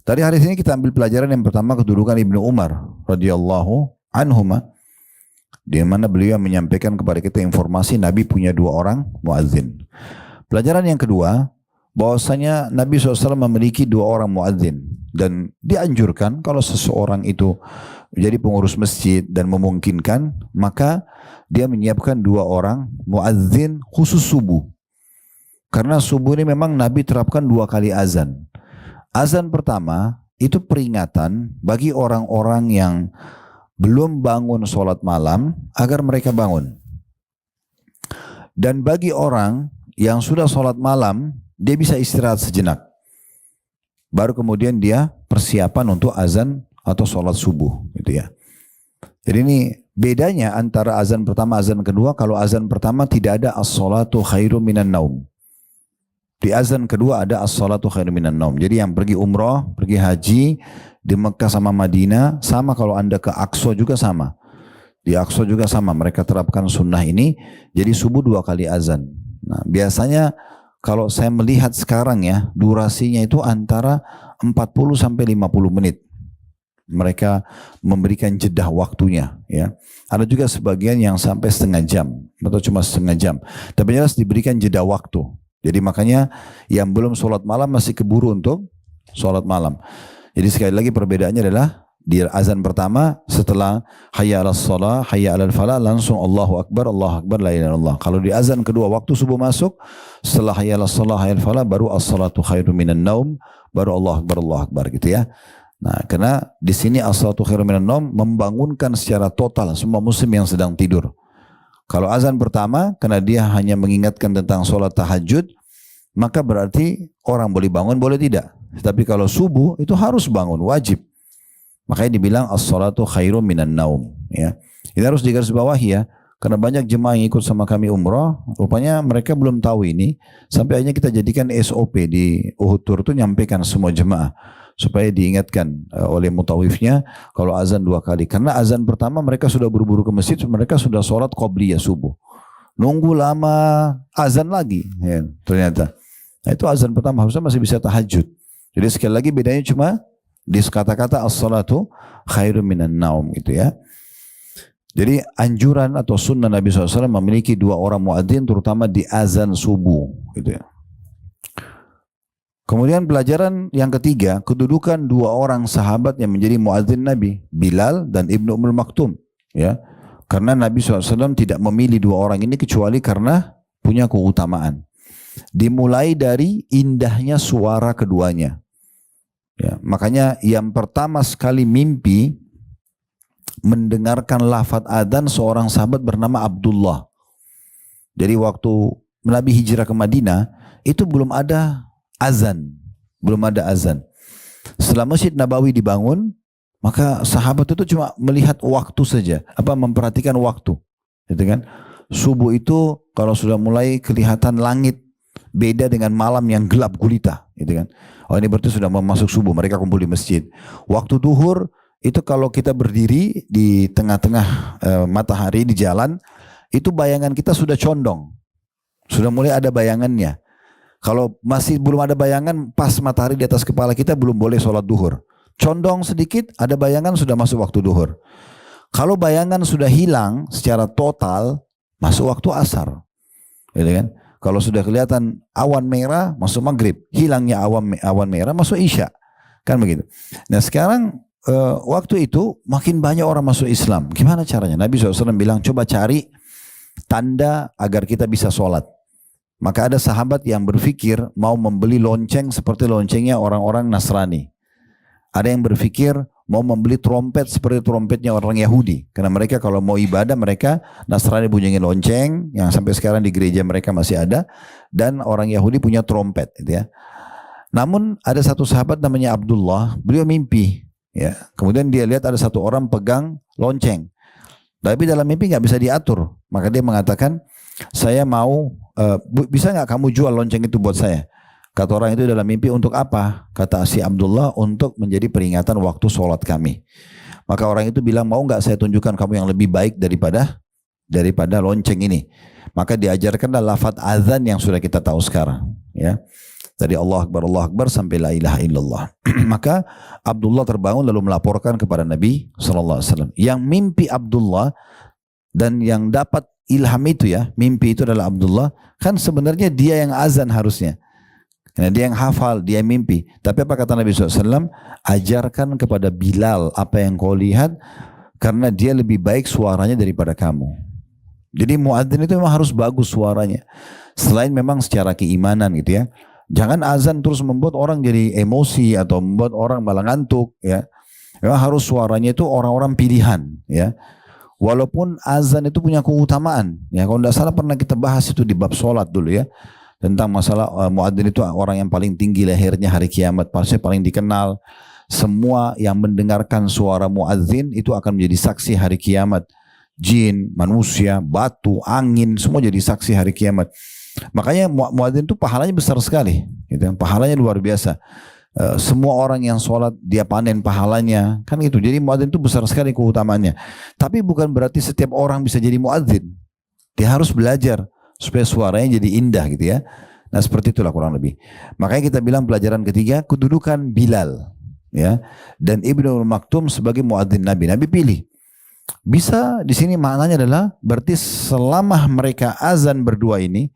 Dari hadis ini kita ambil pelajaran yang pertama, kedudukan Ibnu Umar radhiyallahu anhuma, di mana beliau menyampaikan kepada kita informasi Nabi punya 2 orang muadzin. Pelajaran yang kedua, bahwasanya Nabi SAW memiliki 2 orang muadzin, dan dianjurkan kalau seseorang itu menjadi pengurus masjid dan memungkinkan, maka dia menyiapkan 2 orang muadzin khusus subuh. Karena subuh ini memang Nabi terapkan 2 kali azan. Azan pertama itu peringatan bagi orang-orang yang belum bangun sholat malam agar mereka bangun. Dan bagi orang yang sudah sholat malam, dia bisa istirahat sejenak. Baru kemudian dia persiapan untuk azan atau sholat subuh, gitu ya. Jadi ini bedanya antara azan pertama, azan kedua. Kalau azan pertama tidak ada as-sholatu khairu minan naum. Di azan kedua ada as-salatu khairu minan naum. Jadi yang pergi umrah, pergi haji di Mekah sama Madinah, sama kalau Anda ke Aqsa juga sama. Di Aqsa juga sama, mereka terapkan sunnah ini. Jadi subuh 2 kali azan. Nah, biasanya kalau saya melihat sekarang ya, durasinya itu antara 40 sampai 50 menit. Mereka memberikan jeda waktunya, ya. Ada juga sebagian yang sampai setengah jam atau cuma setengah jam. Tapi jelas diberikan jeda waktu. Jadi makanya yang belum sholat malam masih keburu untuk sholat malam. Jadi sekali lagi perbedaannya adalah Di azan pertama setelah hayya 'alas shalah, hayya 'alal falah langsung Allahu akbar, la ilaha illallah. Kalau di azan kedua waktu subuh masuk, setelah hayya 'alas shalah, hayya 'alal falah baru as-salatu khairum minan naum, baru Allahu akbar gitu ya. Nah, karena di sini as-salatu khairum minan naum membangunkan secara total semua muslim yang sedang tidur. Kalau azan pertama karena dia hanya mengingatkan tentang sholat tahajud, maka berarti orang boleh bangun boleh tidak. Tapi kalau subuh itu harus bangun, wajib. Makanya dibilang as-salatu khairum minan naum ya. Ini harus digarisbawahi ya, karena banyak jemaah yang ikut sama kami umrah, rupanya mereka belum tahu ini, sampai akhirnya kita jadikan SOP di Uhud Tour itu nyampaikan semua jemaah supaya diingatkan oleh mutawifnya kalau azan 2 kali. Karena azan pertama mereka sudah buru-buru ke masjid, mereka sudah sholat qobliyah subuh. Nunggu lama azan lagi ya, ternyata. Nah, itu azan pertama, harusnya masih bisa tahajud. Jadi sekali lagi bedanya cuma di kata-kata as-salatu khairum minan naum gitu ya. Jadi anjuran atau sunnah Nabi SAW memiliki 2 orang muadzin terutama di azan subuh gitu ya. Kemudian pelajaran yang ketiga, kedudukan 2 orang sahabat yang menjadi muadzin Nabi, Bilal dan Ibnu Ummul Maktum ya. Karena Nabi SAW tidak memilih 2 orang ini kecuali karena punya keutamaan. Dimulai dari indahnya suara keduanya. Ya, makanya yang pertama sekali mimpi mendengarkan lafaz adzan seorang sahabat bernama Abdullah. Jadi waktu Nabi hijrah ke Madinah itu belum ada azan, Setelah Masjid Nabawi dibangun, maka sahabat itu cuma melihat waktu saja, memperhatikan waktu, gitu kan? Subuh itu kalau sudah mulai kelihatan langit beda dengan malam yang gelap gulita, gitu kan? Oh ini berarti sudah mau masuk subuh, mereka kumpul di masjid. Waktu duhur itu kalau kita berdiri di tengah-tengah matahari di jalan, itu bayangan kita sudah condong, sudah mulai ada bayangannya. Kalau masih belum ada bayangan, pas matahari di atas kepala kita belum boleh sholat duhur. Condong sedikit, ada bayangan sudah masuk waktu duhur. Kalau bayangan sudah hilang secara total, masuk waktu asar, gitu kan? Kalau sudah kelihatan awan merah, masuk maghrib. Hilangnya awan merah, masuk isya. Kan begitu. Nah sekarang waktu itu makin banyak orang masuk Islam. Gimana caranya? Nabi SAW bilang, coba cari tanda agar kita bisa sholat. Maka ada sahabat yang berpikir mau membeli lonceng seperti loncengnya orang-orang Nasrani. Ada yang berpikir mau membeli trompet seperti trompetnya orang Yahudi. Karena mereka kalau mau ibadah, mereka Nasrani bunyiin lonceng, yang sampai sekarang di gereja mereka masih ada. Dan orang Yahudi punya trompet. Gitu ya. Namun ada satu sahabat namanya Abdullah, beliau mimpi. Ya. Kemudian dia lihat ada satu orang pegang lonceng. Tapi dalam mimpi nggak bisa diatur. Maka dia mengatakan, saya mau, bisa nggak kamu jual lonceng itu buat saya? Kata orang itu dalam mimpi, untuk apa? Kata si Abdullah, untuk menjadi peringatan waktu sholat kami. Maka orang itu bilang, mau nggak saya tunjukkan kamu yang lebih baik daripada lonceng ini? Maka diajarkanlah lafaz azan yang sudah kita tahu sekarang. Ya, dari Allah Akbar sampai la ilaha illallah. Maka Abdullah terbangun lalu melaporkan kepada Nabi SAW. Yang mimpi Abdullah dan yang dapat ilham itu ya, mimpi itu adalah Abdullah. Kan sebenarnya dia yang azan harusnya. Karena dia yang hafal, dia yang mimpi. Tapi apa kata Nabi SAW? Ajarkan kepada Bilal apa yang kau lihat, karena dia lebih baik suaranya daripada kamu. Jadi muadzin itu memang harus bagus suaranya. Selain memang secara keimanan gitu ya. Jangan azan terus membuat orang jadi emosi atau membuat orang malah ngantuk ya. Memang harus suaranya itu orang-orang pilihan ya. Walaupun azan itu punya keutamaan ya. Kalau tidak salah pernah kita bahas itu di bab sholat dulu ya. Tentang masalah muadzin itu orang yang paling tinggi lehernya hari kiamat, pasti paling dikenal. Semua yang mendengarkan suara muadzin itu akan menjadi saksi hari kiamat. Jin, manusia, batu, angin, semua jadi saksi hari kiamat. Makanya muadzin itu pahalanya besar sekali, gitu. Pahalanya luar biasa. Semua orang yang sholat dia panen pahalanya, kan itu. Jadi muadzin itu besar sekali keutamaannya. Tapi bukan berarti setiap orang bisa jadi muadzin. Dia harus belajar supaya suaranya jadi indah gitu ya. Nah seperti itulah kurang lebih. Makanya kita bilang pelajaran ketiga, kedudukan Bilal ya dan Ibnu Maktum sebagai muadzin Nabi. Nabi pilih. Bisa di sini maknanya adalah berarti selama mereka azan berdua ini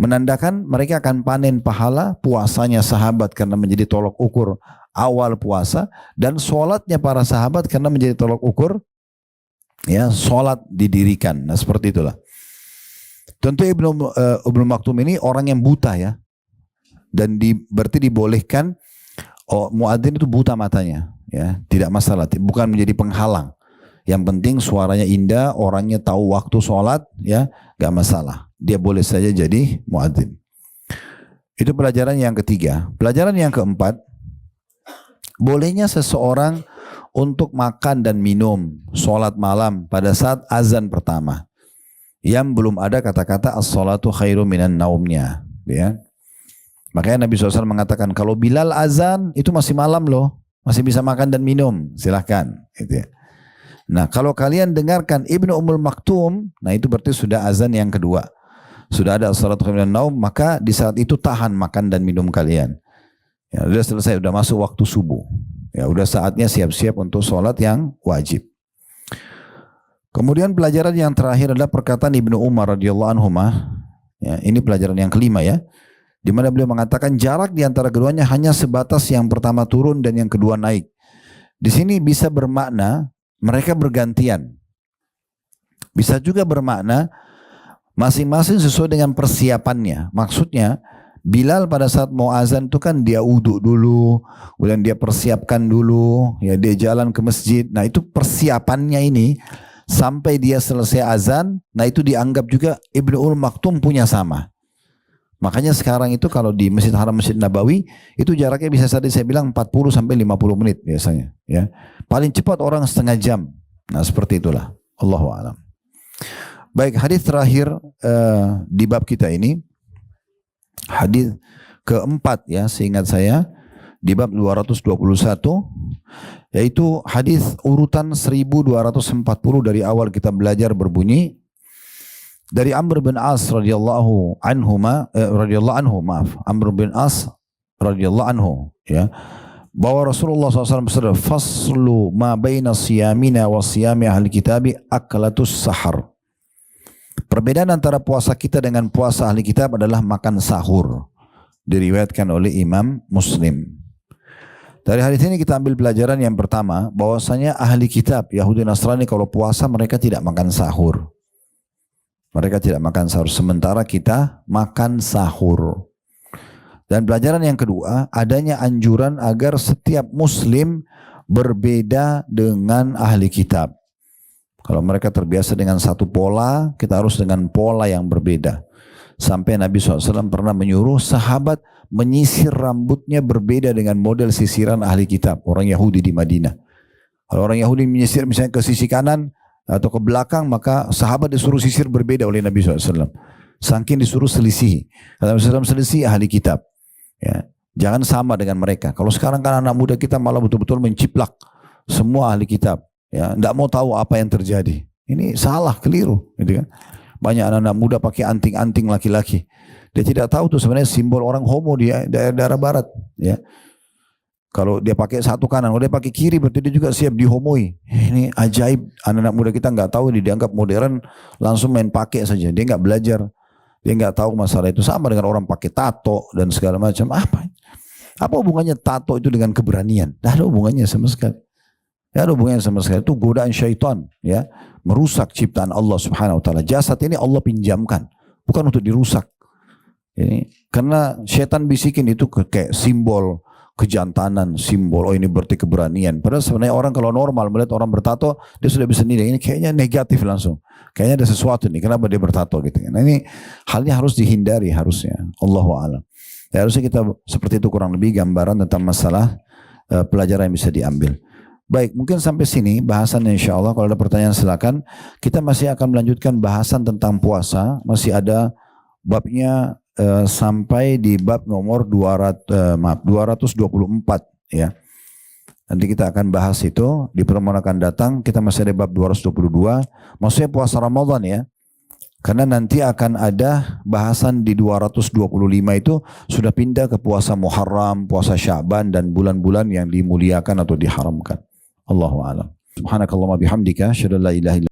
menandakan mereka akan panen pahala puasanya sahabat karena menjadi tolok ukur awal puasa, dan sholatnya para sahabat karena menjadi tolak ukur, ya, sholat didirikan. Nah seperti itulah. Tentu Ibnu Maktum ini orang yang buta ya, dan berarti dibolehkan. Muadzin itu buta matanya, ya, tidak masalah, bukan menjadi penghalang. Yang penting suaranya indah, orangnya tahu waktu sholat, ya, gak masalah. Dia boleh saja jadi muadzin. Itu pelajaran yang ketiga. Pelajaran yang keempat, bolehnya seseorang untuk makan dan minum sholat malam pada saat azan pertama, yang belum ada kata-kata as-salatu khairu minan naumnya, ya. Makanya Nabi SAW mengatakan, kalau Bilal azan itu masih malam loh, masih bisa makan dan minum, silahkan. Gitu ya. Nah kalau kalian dengarkan Ibnu Ummul Maktum, nah itu berarti sudah azan yang kedua. Sudah ada as-salatu khairu minan naum, maka di saat itu tahan makan dan minum kalian. Ya, sudah selesai, sudah masuk waktu subuh. Ya, udah saatnya siap-siap untuk sholat yang wajib. Kemudian pelajaran yang terakhir adalah perkataan Ibnu Umar radhiyallahu anhu. Ya, ini pelajaran yang kelima ya. Di mana beliau mengatakan jarak di antara keduanya hanya sebatas yang pertama turun dan yang kedua naik. Di sini bisa bermakna mereka bergantian. Bisa juga bermakna masing-masing sesuai dengan persiapannya. Maksudnya Bilal pada saat mau azan itu kan dia wudhu dulu, kemudian dia persiapkan dulu, ya dia jalan ke masjid. Nah itu persiapannya ini sampai dia selesai azan. Nah itu dianggap juga Ibnu Ummul Maktum punya sama. Makanya sekarang itu kalau di Masjid Haram, Masjid Nabawi, itu jaraknya bisa tadi saya bilang 40 sampai 50 menit biasanya. Ya, paling cepat orang setengah jam. Nah seperti itulah. Allahu a'lam. Baik, hadis terakhir di bab kita ini, hadis keempat ya, seingat saya di bab 221, yaitu hadis urutan 1240 dari awal kita belajar berbunyi. Dari Amr bin As radhiyallahu anhu, Amr bin As radhiyallahu anhu, ya, bahwa Rasulullah SAW bersabda, faslu ma baina siyamina wa siyami ahli kitabi aklatus sahar. Perbedaan antara puasa kita dengan puasa ahli kitab adalah makan sahur. Diriwayatkan oleh Imam Muslim. Dari hadis ini kita ambil pelajaran yang pertama, bahwasanya ahli kitab Yahudi Nasrani kalau puasa mereka tidak makan sahur. Mereka tidak makan sahur, sementara kita makan sahur. Dan pelajaran yang kedua, adanya anjuran agar setiap muslim berbeda dengan ahli kitab. Kalau mereka terbiasa dengan satu pola, kita harus dengan pola yang berbeda. Sampai Nabi SAW pernah menyuruh sahabat menyisir rambutnya berbeda dengan model sisiran ahli kitab, orang Yahudi di Madinah. Kalau orang Yahudi menyisir misalnya ke sisi kanan atau ke belakang, maka sahabat disuruh sisir berbeda oleh Nabi SAW. Saking disuruh selisih. Kata Nabi SAW, selisih ahli kitab. Ya, jangan sama dengan mereka. Kalau sekarang kan anak muda kita malah betul-betul menciplak semua ahli kitab. Ya, tidak mau tahu apa yang terjadi. Ini salah, keliru. Gitu kan? Banyak anak-anak muda pakai anting-anting laki-laki. Dia tidak tahu tuh sebenarnya simbol orang homo di daerah-daerah barat. Ya. Kalau dia pakai satu kanan, kalau dia pakai kiri berarti dia juga siap dihomoi. Ini ajaib, anak-anak muda kita nggak tahu, dia dianggap modern, langsung main pakai saja. Dia nggak belajar, dia nggak tahu masalah itu. Sama dengan orang pakai tato dan segala macam. Apa hubungannya tato itu dengan keberanian? Tidak ada hubungannya sama sekali. Tidak ada hubungannya sama sekali. Itu godaan syaitan, ya, merusak ciptaan Allah Subhanahu Wa Taala. Jasad ini Allah pinjamkan, bukan untuk dirusak. Ini karena syaitan bisikin itu kayak simbol kejantanan, simbol, oh ini berarti keberanian. Padahal sebenarnya orang kalau normal melihat orang bertato, dia sudah bisa nilai, ini kayaknya negatif langsung. Kayaknya ada sesuatu nih, kenapa dia bertato gitu. Nah ini halnya harus dihindari harusnya. Allahu a'lam. Ya, harusnya kita seperti itu kurang lebih gambaran tentang masalah pelajaran yang bisa diambil. Baik, mungkin sampai sini bahasannya insyaAllah. Kalau ada pertanyaan silakan. Kita masih akan melanjutkan bahasan tentang puasa. Masih ada babnya sampai di bab nomor 224 ya. Nanti kita akan bahas itu di pertemuan akan datang. Kita masih ada bab 222, maksudnya puasa Ramadan ya. Karena nanti akan ada bahasan di 225 itu sudah pindah ke puasa Muharram, puasa Sya'ban dan bulan-bulan yang dimuliakan atau diharamkan. Allahu a'lam. Subhanakallahumma bihamdika asyhadu an la ilaha illa